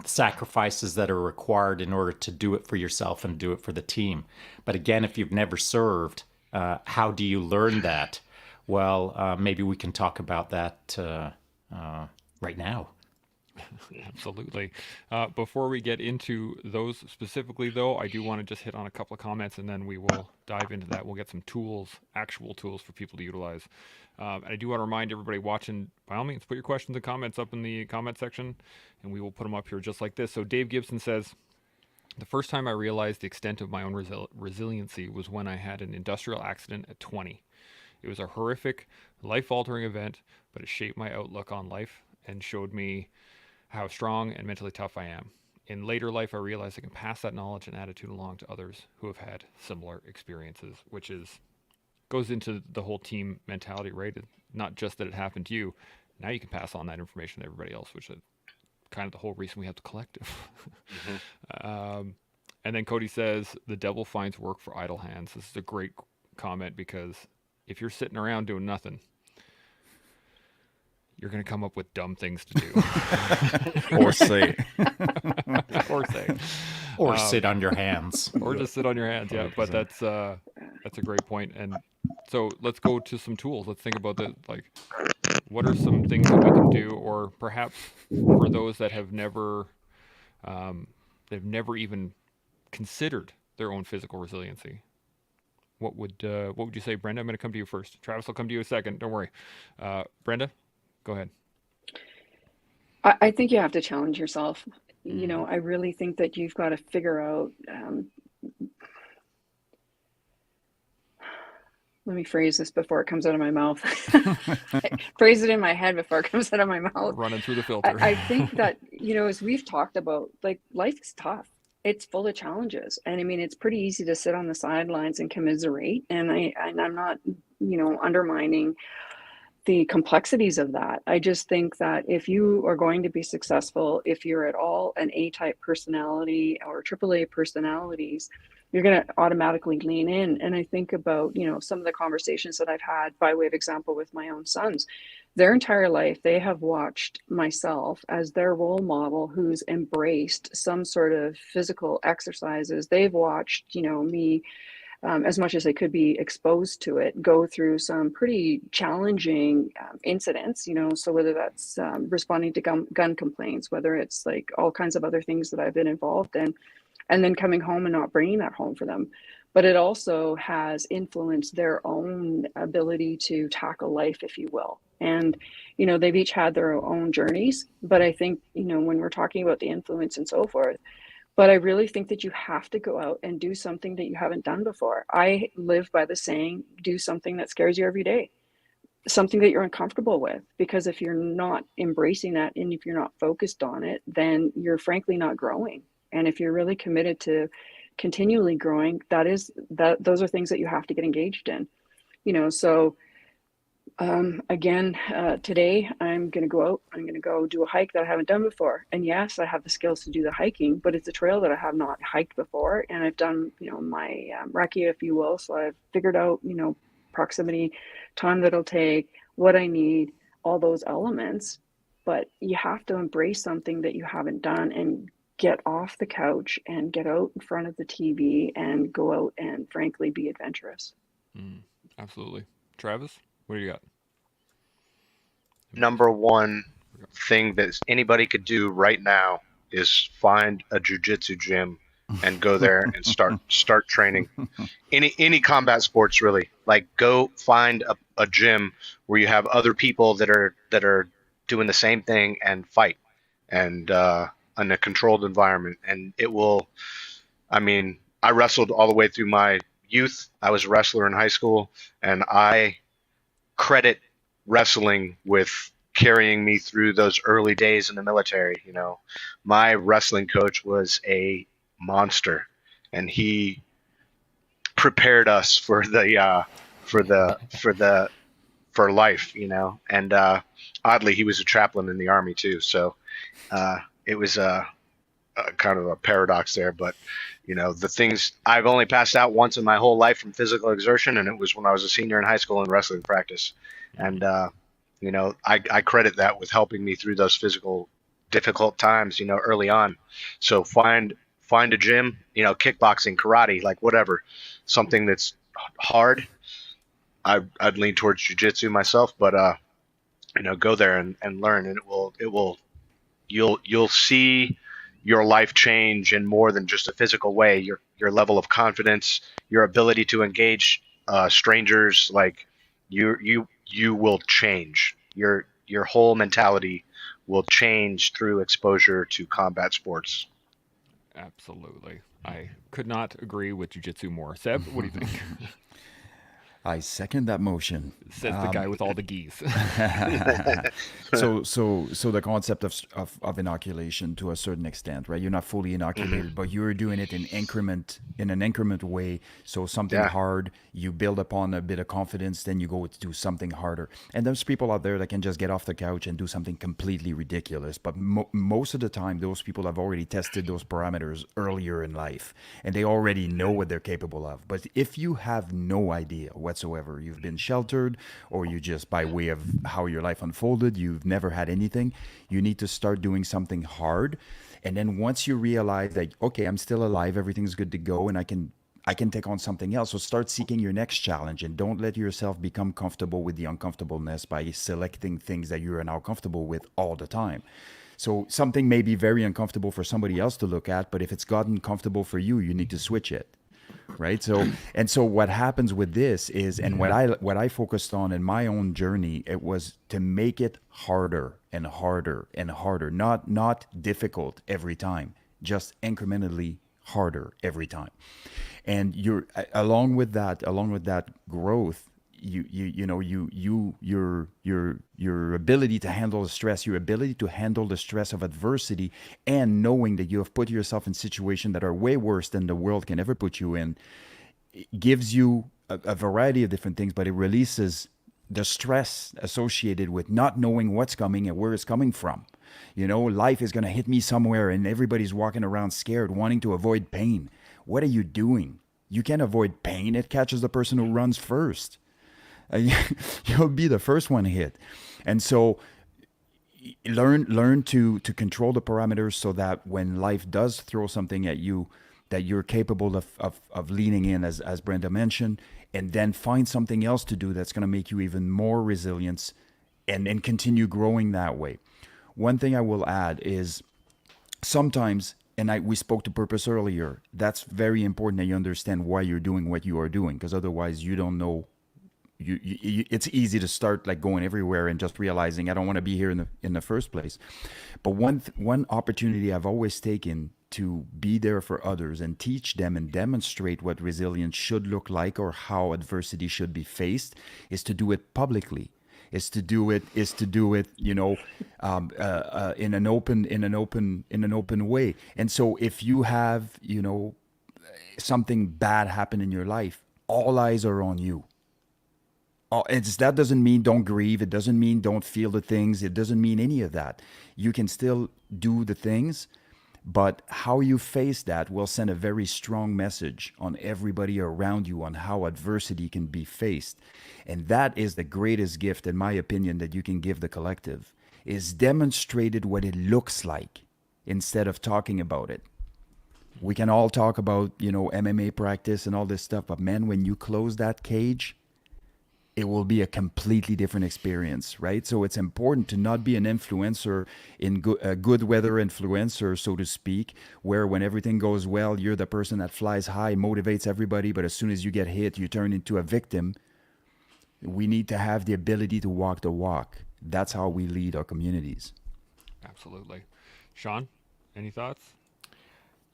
sacrifices that are required in order to do it for yourself and do it for the team. But again, if you've never served, how do you learn that? Well, maybe we can talk about that right now. Absolutely. Before we get into those specifically, though, I do want to just hit on a couple of comments, and then we will dive into that. We'll get some tools, actual tools for people to utilize. And I do want to remind everybody watching, by all means, put your questions and comments up in the comment section, and we will put them up here just like this. So Dave Gibson says, the first time I realized the extent of my own resiliency was when I had an industrial accident at 20. It was a horrific, life-altering event, but it shaped my outlook on life and showed me how strong and mentally tough I am. In later life, I realized I can pass that knowledge and attitude along to others who have had similar experiences, which goes into the whole team mentality, right? Not just that it happened to you. Now you can pass on that information to everybody else, which is kind of the whole reason we have the collective. Mm-hmm. And then Cody says, the devil finds work for idle hands. This is a great comment, because if you're sitting around doing nothing, you're going to come up with dumb things to do. Or say. Or sit on your hands. Or just sit on your hands, yeah. 100%. But that's a great point. And so let's go to some tools. Let's think about what are some things that we can do, or perhaps for those that have never even considered their own physical resiliency. What would you say, Brenda? I'm going to come to you first. Travis will come to you a second. Don't worry. Brenda, Go ahead. I think you have to challenge yourself. Mm. I really think that you've got to figure out, let me phrase this before it comes out of my mouth. Phrase it in my head before it comes out of my mouth. Running through the I, filter. I think that, as we've talked about, like, life is tough. It's full of challenges. And I mean, it's pretty easy to sit on the sidelines and commiserate. And I'm not, undermining the complexities of that. I just think that if you are going to be successful, if you're at all an A-type personality or AAA personalities, you're going to automatically lean in. And I think about, some of the conversations that I've had by way of example with my own sons. Their entire life, they have watched myself as their role model who's embraced some sort of physical exercises. They've watched, me as much as they could be exposed to it, go through some pretty challenging incidents, so whether that's responding to gun complaints, whether it's like all kinds of other things that I've been involved in, and then coming home and not bringing that home for them. But it also has influenced their own ability to tackle life, if you will. And, they've each had their own journeys. But I think, when we're talking about the influence and so forth, but I really think that you have to go out and do something that you haven't done before. I live by the saying, do something that scares you every day, something that you're uncomfortable with, because if you're not embracing that and if you're not focused on it, then you're frankly not growing. And if you're really committed to continually growing, those are things that you have to get engaged in, so again, today I'm going to go out, I'm going to go do a hike that I haven't done before. And yes, I have the skills to do the hiking, but it's a trail that I have not hiked before. And I've done, my recce, if you will. So I've figured out, proximity, time that it'll take, what I need, all those elements. But you have to embrace something that you haven't done and get off the couch and get out in front of the TV and go out and frankly be adventurous. Mm. Absolutely. Travis, what do you got? Number one thing that anybody could do right now is find a jiu-jitsu gym and go there and start training. Any combat sports, really. Like, go find a gym where you have other people that are doing the same thing and fight, and in a controlled environment. And it will, I mean, I wrestled all the way through my youth. I was a wrestler in high school, and I credit wrestling with carrying me through those early days in the military. My wrestling coach was a monster, and he prepared us for life. And oddly, he was a chaplain in the army too. So it was a kind of a paradox there, but the things, I've only passed out once in my whole life from physical exertion, and it was when I was a senior in high school in wrestling practice. And I credit that with helping me through those physical difficult times, early on. So find a gym, kickboxing, karate, like whatever, something that's hard. I'd lean towards jiu-jitsu myself, but go there and learn, and you'll see your life change in more than just a physical way. Your level of confidence, your ability to engage strangers, like you will change. Your whole mentality will change through exposure to combat sports. Absolutely. I could not agree with jiu-jitsu more. Seb, what do you think? I second that motion. Says the guy with all the geese. So the concept of inoculation to a certain extent, right? You're not fully inoculated, but you're doing it in an increment way. So something hard, you build upon a bit of confidence, then you go to do something harder. And there's people out there that can just get off the couch and do something completely ridiculous. But most of the time, those people have already tested those parameters earlier in life, and they already know what they're capable of. But if you have no idea whatsoever, you've been sheltered, or you just, by way of how your life unfolded, you've never had anything, you need to start doing something hard. And then once you realize that, okay, I'm still alive, everything's good to go, and I can take on something else. So start seeking your next challenge, and don't let yourself become comfortable with the uncomfortableness by selecting things that you're now comfortable with all the time. So something may be very uncomfortable for somebody else to look at, but if it's gotten comfortable for you, you need to switch it. right? So and so what happens with this is, and what I focused on in my own journey, it was to make it harder and harder and harder, not difficult every time, just incrementally harder every time. And you're along with that growth, your ability to handle the stress, your ability to handle the stress of adversity, and knowing that you have put yourself in situations that are way worse than the world can ever put you in, gives you a variety of different things, but it releases the stress associated with not knowing what's coming and where it's coming from. Life is going to hit me somewhere, and everybody's walking around scared, wanting to avoid pain. What are you doing? You can't avoid pain. It catches the person who runs first. You'll be the first one hit. And so learn to control the parameters so that when life does throw something at you, that you're capable of leaning in, as Brenda mentioned, and then find something else to do that's going to make you even more resilient, and continue growing that way. One thing I will add is sometimes, and we spoke to purpose earlier, that's very important that you understand why you're doing what you are doing, because otherwise you don't know. It's easy to start like going everywhere and just realizing I don't want to be here in the first place. But one opportunity I've always taken to be there for others and teach them and demonstrate what resilience should look like, or how adversity should be faced, is to do it publicly. Is to do it, in an open way. And so if you have, something bad happen in your life, all eyes are on you. That doesn't mean don't grieve. It doesn't mean don't feel the things. It doesn't mean any of that. You can still do the things, but how you face that will send a very strong message on everybody around you on how adversity can be faced. And that is the greatest gift, in my opinion, that you can give the collective, is demonstrated what it looks like instead of talking about it. We can all talk about, MMA practice and all this stuff, but man, when you close that cage, it will be a completely different experience, right? So it's important to not be an influencer, a good weather influencer, so to speak, where when everything goes well, you're the person that flies high, motivates everybody, but as soon as you get hit, you turn into a victim. We need to have the ability to walk the walk. That's how we lead our communities. Absolutely. Shaun, any thoughts?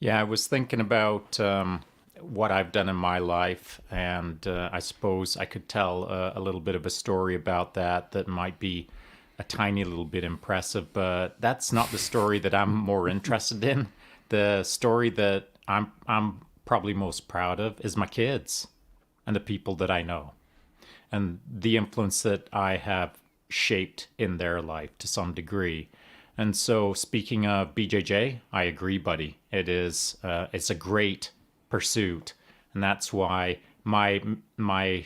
Yeah, I was thinking about what I've done in my life, and I suppose I could tell a little bit of a story about that might be a tiny little bit impressive, but that's not the story that I'm more interested in. The story that I'm probably most proud of is my kids and the people that I know, and the influence that I have shaped in their life to some degree. And so, speaking of BJJ, I agree, buddy. It's a great pursuit, and that's why my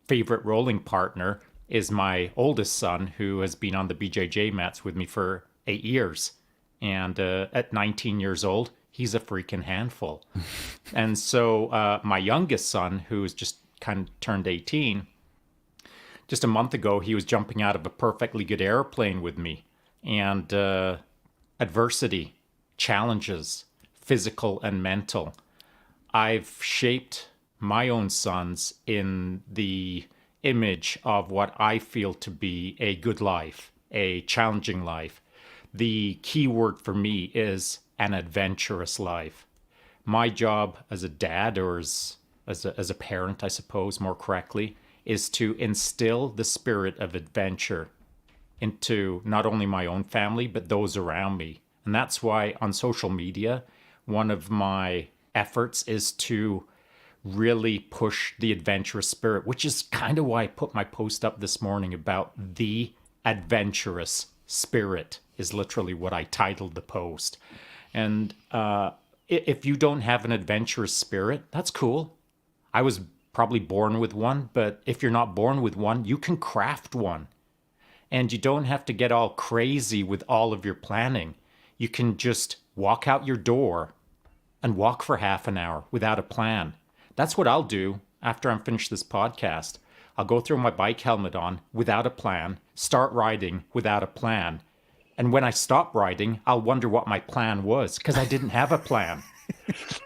favorite rolling partner is my oldest son, who has been on the BJJ mats with me for 8 years, and at 19 years old, he's a freaking handful. And so my youngest son, who's just kind of turned 18, just a month ago, he was jumping out of a perfectly good airplane with me. And adversity, challenges, physical and mental. I've shaped my own sons in the image of what I feel to be a good life, a challenging life. The key word for me is an adventurous life. My job as a dad, or as a parent, I suppose, more correctly, is to instill the spirit of adventure into not only my own family, but those around me. And that's why on social media, one of my efforts is to really push the adventurous spirit, which is kind of why I put my post up this morning about the adventurous spirit, is literally what I titled the post. And if you don't have an adventurous spirit, that's cool. I was probably born with one, but if you're not born with one, you can craft one. And you don't have to get all crazy with all of your planning. You can just walk out your door and walk for half an hour without a plan. That's what I'll do after I'm finished this podcast. I'll go throw my bike helmet on without a plan, start riding without a plan. And when I stop riding, I'll wonder what my plan was, because I didn't have a plan.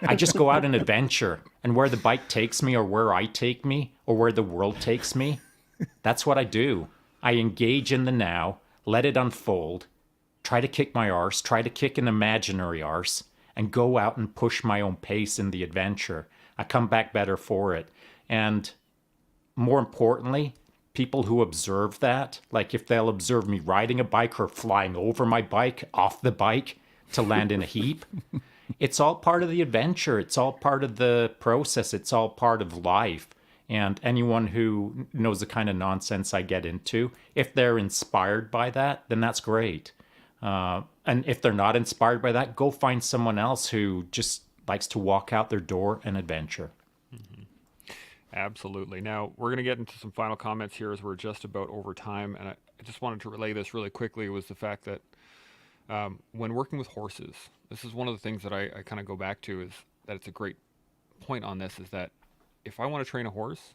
I just go out and adventure. And where the bike takes me, or where I take me, or where the world takes me, that's what I do. I engage in the now, let it unfold, try to kick my arse, try to kick an imaginary arse, and go out and push my own pace in the adventure. I come back better for it. And more importantly, people who observe that, like if they'll observe me riding a bike or flying over my bike, off the bike to land in a heap, it's all part of the adventure. It's all part of the process. It's all part of life. And anyone who knows the kind of nonsense I get into, if they're inspired by that, then that's great. And if they're not inspired by that, go find someone else who just likes to walk out their door and adventure. Absolutely. Now, we're going to get into some final comments here as we're just about over time. And I just wanted to relay this really quickly, was the fact that when working with horses, this is one of the things that I kind of go back to, is that it's a great point on this, is that if I want to train a horse,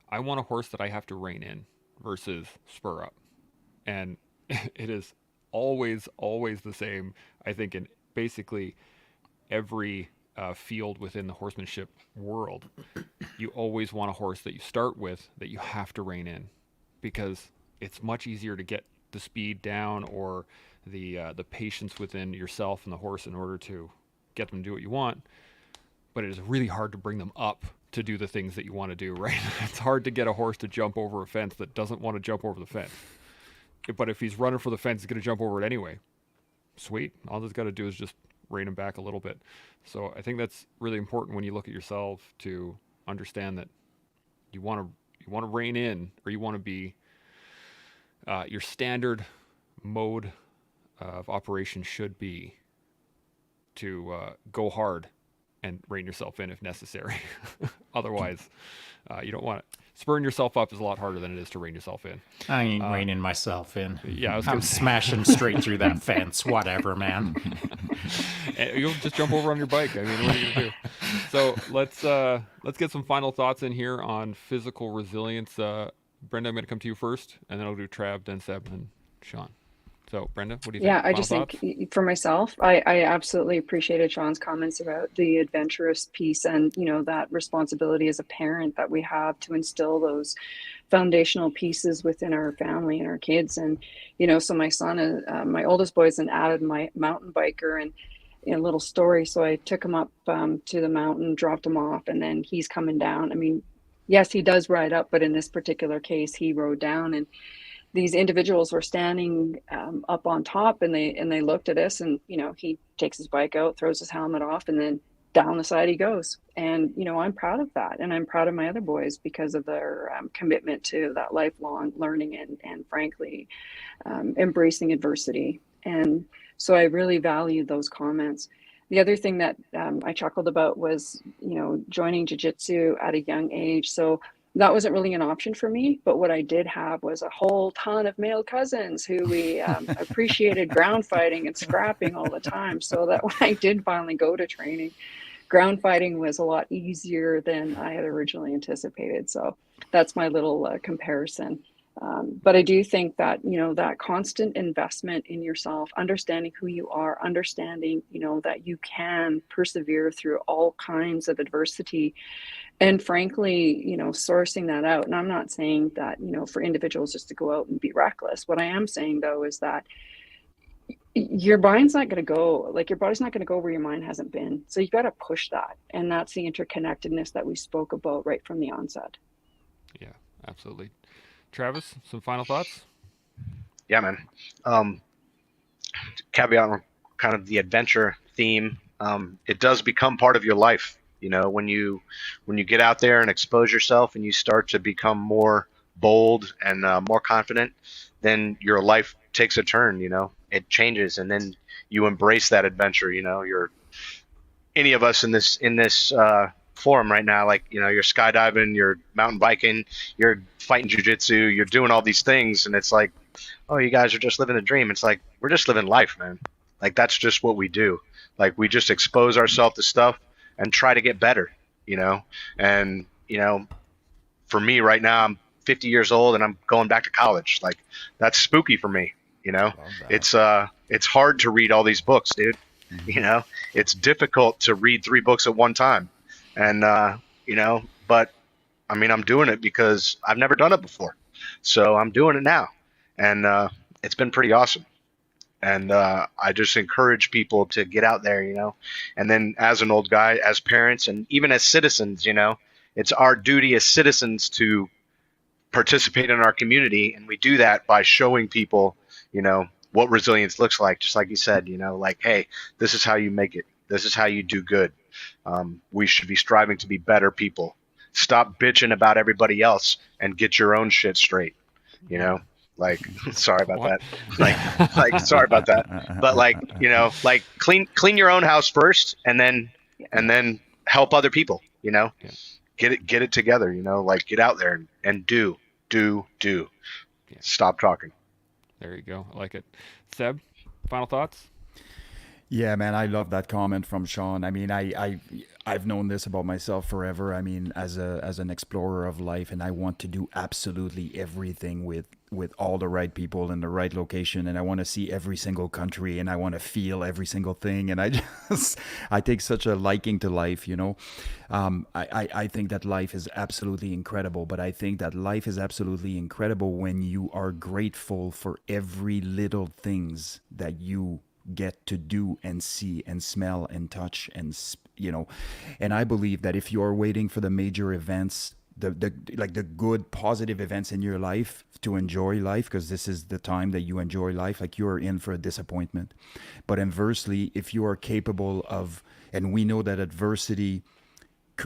I want a horse that I have to rein in versus spur up. And it is always the same, I think, in basically every field within the horsemanship world. You always want a horse that you start with that you have to rein in, because it's much easier to get the speed down, or the patience within yourself and the horse in order to get them to do what you want. But it is really hard to bring them up to do the things that you want to do, right? It's hard to get a horse to jump over a fence that doesn't want to jump over the fence. But if he's running for the fence, he's going to jump over it anyway. Sweet. All he's got to do is just rein him back a little bit. So I think that's really important when you look at yourself, to understand that you want to rein in, or you want to be your standard mode of operation should be to go hard and rein yourself in if necessary. Otherwise, you don't want it. Spurring yourself up is a lot harder than it is to rein yourself in. I ain't reining myself in. Yeah, I'm smashing straight through that fence. Whatever, man. You'll just jump over on your bike. I mean, what are you gonna do? So let's get some final thoughts in here on physical resilience. Brenda, I'm going to come to you first, and then I'll do Trav, then Seb, and Shaun. So, Brenda, what do you think? Yeah, I just think for myself, I absolutely appreciated Shaun's comments about the adventurous piece, and, you know, that responsibility as a parent that we have to instill those foundational pieces within our family and our kids. And, you know, so my son, my oldest boy, is an avid mountain biker, and a little story. So I took him up to the mountain, dropped him off, and then he's coming down. I mean, yes, he does ride up, but in this particular case, he rode down, and these individuals were standing up on top, and they looked at us, and, you know, he takes his bike out, throws his helmet off, and then down the side he goes. And, you know, I'm proud of that. And I'm proud of my other boys because of their commitment to that lifelong learning and frankly, embracing adversity. And so I really valued those comments. The other thing that I chuckled about was, you know, joining jiu-jitsu at a young age. So that wasn't really an option for me, but what I did have was a whole ton of male cousins who we appreciated ground fighting and scrapping all the time. So that when I did finally go to training, ground fighting was a lot easier than I had originally anticipated. So that's my little comparison. But I do think that, you know, that constant investment in yourself, understanding who you are, understanding, you know, that you can persevere through all kinds of adversity, and frankly, you know, sourcing that out. And I'm not saying that, you know, for individuals just to go out and be reckless. What I am saying, though, is that your mind's not going to go, like, your body's not going to go where your mind hasn't been. So you got to push that. And that's the interconnectedness that we spoke about right from the onset. Yeah, absolutely. Travis, some final thoughts? Yeah, man. Caveat on kind of the adventure theme. It does become part of your life. You know, when you get out there and expose yourself, and you start to become more bold and more confident, then your life takes a turn. You know, it changes, and then you embrace that adventure. You know, any of us in this forum right now, like, you know, you're skydiving, you're mountain biking, you're fighting jiu-jitsu, you're doing all these things, and it's like, oh, you guys are just living the dream. It's like, we're just living life, man. Like, that's just what we do. Like, we just expose ourselves to stuff and try to get better, you know. And, you know, for me right now, I'm 50 years old and I'm going back to college. Like, that's spooky for me, you know. It's hard to read all these books, dude. You know, it's difficult to read 3 books at one time, and but I mean, I'm doing it because I've never done it before, so I'm doing it now, and it's been pretty awesome. And I just encourage people to get out there, and then as an old guy, as parents, and even as citizens, it's our duty as citizens to participate in our community, and we do that by showing people, what resilience looks like. Just like you said, like, hey, this is how you make it. This is how you do good. We should be striving to be better people. Stop bitching about everybody else and get your own shit straight. You know, like, sorry about What? that. Sorry about that. But like clean your own house first, and then help other people. Yeah. Get it together. Like, get out there and do. Yeah. Stop talking. There you go. I like it. Seb, final thoughts? Yeah, man, I love that comment from Shaun. I mean, I've known this about myself forever. I mean, as an explorer of life, and I want to do absolutely everything with all the right people in the right location, and I want to see every single country, and I want to feel every single thing, and I take such a liking to life, you know. I think that life is absolutely incredible, but I think that life is absolutely incredible when you are grateful for every little things that you get to do and see and smell and touch and I believe that if you're waiting for the major events, the like the good positive events in your life to enjoy life, because this is the time that you enjoy life, like you're in for a disappointment. But inversely, if you are capable of, and we know that adversity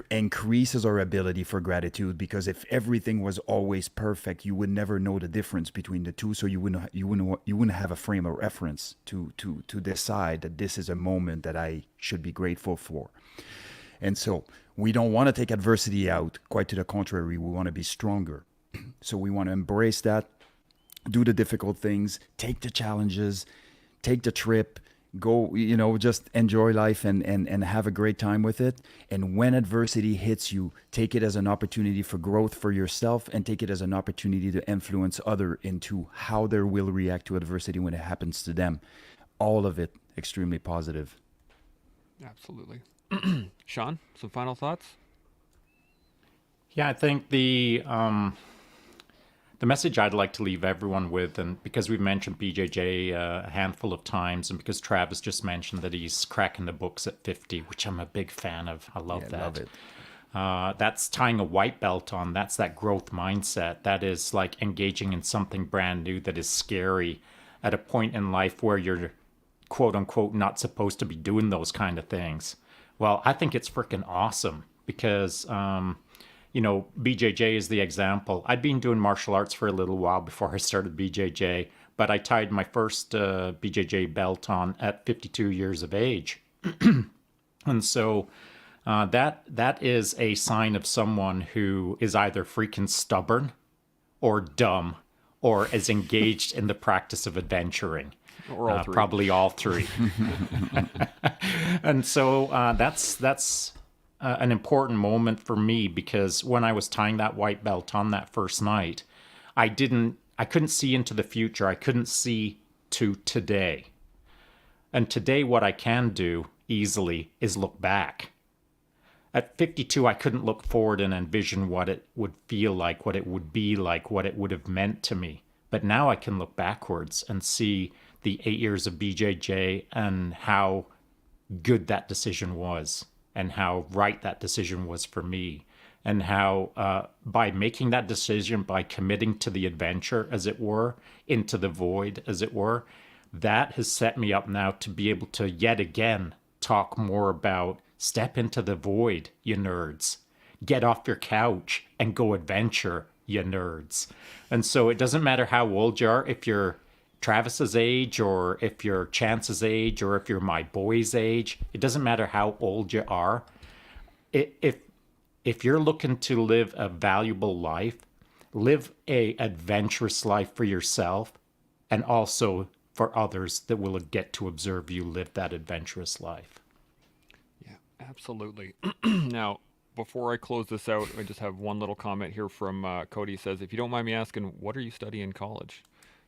increases our ability for gratitude, because if everything was always perfect, you would never know the difference between the two, so you wouldn't have a frame of reference to decide that this is a moment that I should be grateful for. And so we don't want to take adversity out, quite to the contrary, we want to be stronger. So we want to embrace that, do the difficult things, take the challenges, take the trip, go, just enjoy life and have a great time with it. And when adversity hits you, take it as an opportunity for growth for yourself, and take it as an opportunity to influence other into how they will react to adversity when it happens to them. All of it extremely positive. Absolutely. Shaun, some final thoughts? Yeah, I think the message I'd like to leave everyone with, and because we've mentioned BJJ a handful of times, and because Travis just mentioned that he's cracking the books at 50, which I'm a big fan of. I love that. Love it. That's tying a white belt on. That's that growth mindset. That is like engaging in something brand new that is scary at a point in life where you're quote unquote not supposed to be doing those kind of things. Well, I think it's freaking awesome because BJJ is the example. I'd been doing martial arts for a little while before I started BJJ, but I tied my first BJJ belt on at 52 years of age. And so that is a sign of someone who is either freaking stubborn or dumb or is engaged in the practice of adventuring. Or all three. Probably all three. And so that's an important moment for me, because when I was tying that white belt on that first night, I couldn't see into the future. I couldn't see to today. And today what I can do easily is look back. At 52, I couldn't look forward and envision what it would feel like, what it would be like, what it would have meant to me. But now I can look backwards and see the 8 years of BJJ and how good that decision was, and how right that decision was for me, and how by making that decision, by committing to the adventure, as it were, into the void, as it were, that has set me up now to be able to yet again talk more about step into the void, you nerds. Get off your couch and go adventure, you nerds. And so it doesn't matter how old you are, if you're Travis's age, or if you're Chance's age, or if you're my boy's age. It doesn't matter how old you are. If you're looking to live a valuable life, live a adventurous life for yourself, and also for others that will get to observe you live that adventurous life. Yeah, absolutely. Now, before I close this out, I just have one little comment here from Cody. Says, if you don't mind me asking, what are you studying in college?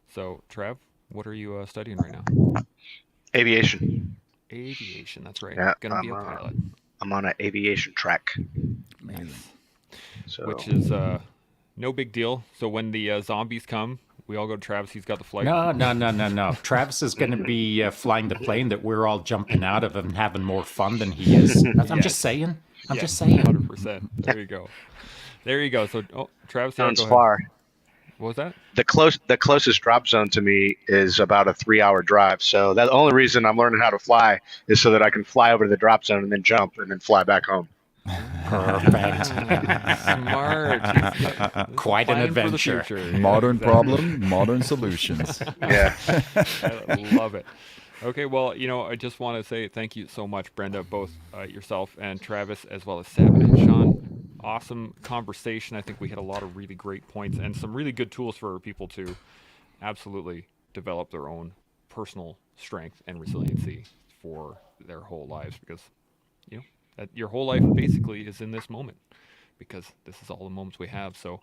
So, Trav, what are you studying right now? Aviation. Aviation, that's right. Yeah, Gonna be a pilot. I'm on an aviation track. Amazing. So Which is no big deal. So when the zombies come, we all go to Travis. He's got the flight. No. Travis is going to be flying the plane that we're all jumping out of and having more fun than he is. I'm just saying. I'm just saying. 100%. There you go. There you go. So, Travis, yeah, sounds go ahead. far. What was that? The closest drop zone to me is about a 3-hour drive. So the only reason I'm learning how to fly is so that I can fly over to the drop zone and then jump and then fly back home. Perfect. Smart. Quite an Planning for the adventure. future. Modern Exactly. problem, modern solutions. Yeah. I love it. Okay, well, I just want to say thank you so much, Brenda, both yourself and Travis, as well as Seb and Shaun. Awesome conversation. I think we had a lot of really great points and some really good tools for people to absolutely develop their own personal strength and resiliency for their whole lives, because that your whole life basically is in this moment, because this is all the moments we have. So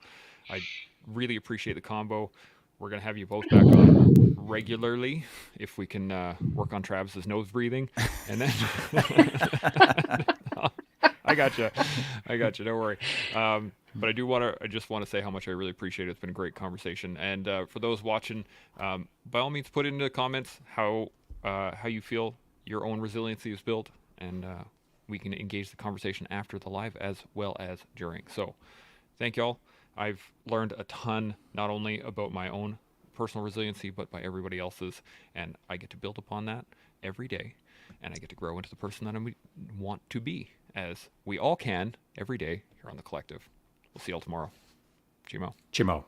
I really appreciate the combo. We're going to have you both back on regularly if we can work on Travis's nose breathing. And then I got you. Don't worry. But I just want to say how much I really appreciate it. It's been a great conversation. And for those watching, by all means, put into the comments how you feel your own resiliency is built, and we can engage the conversation after the live as well as during. So thank y'all. I've learned a ton, not only about my own personal resiliency, but by everybody else's. And I get to build upon that every day. And I get to grow into the person that I want to be, as we all can every day here on The Collective. We'll see y'all tomorrow. Chimo. Chimo.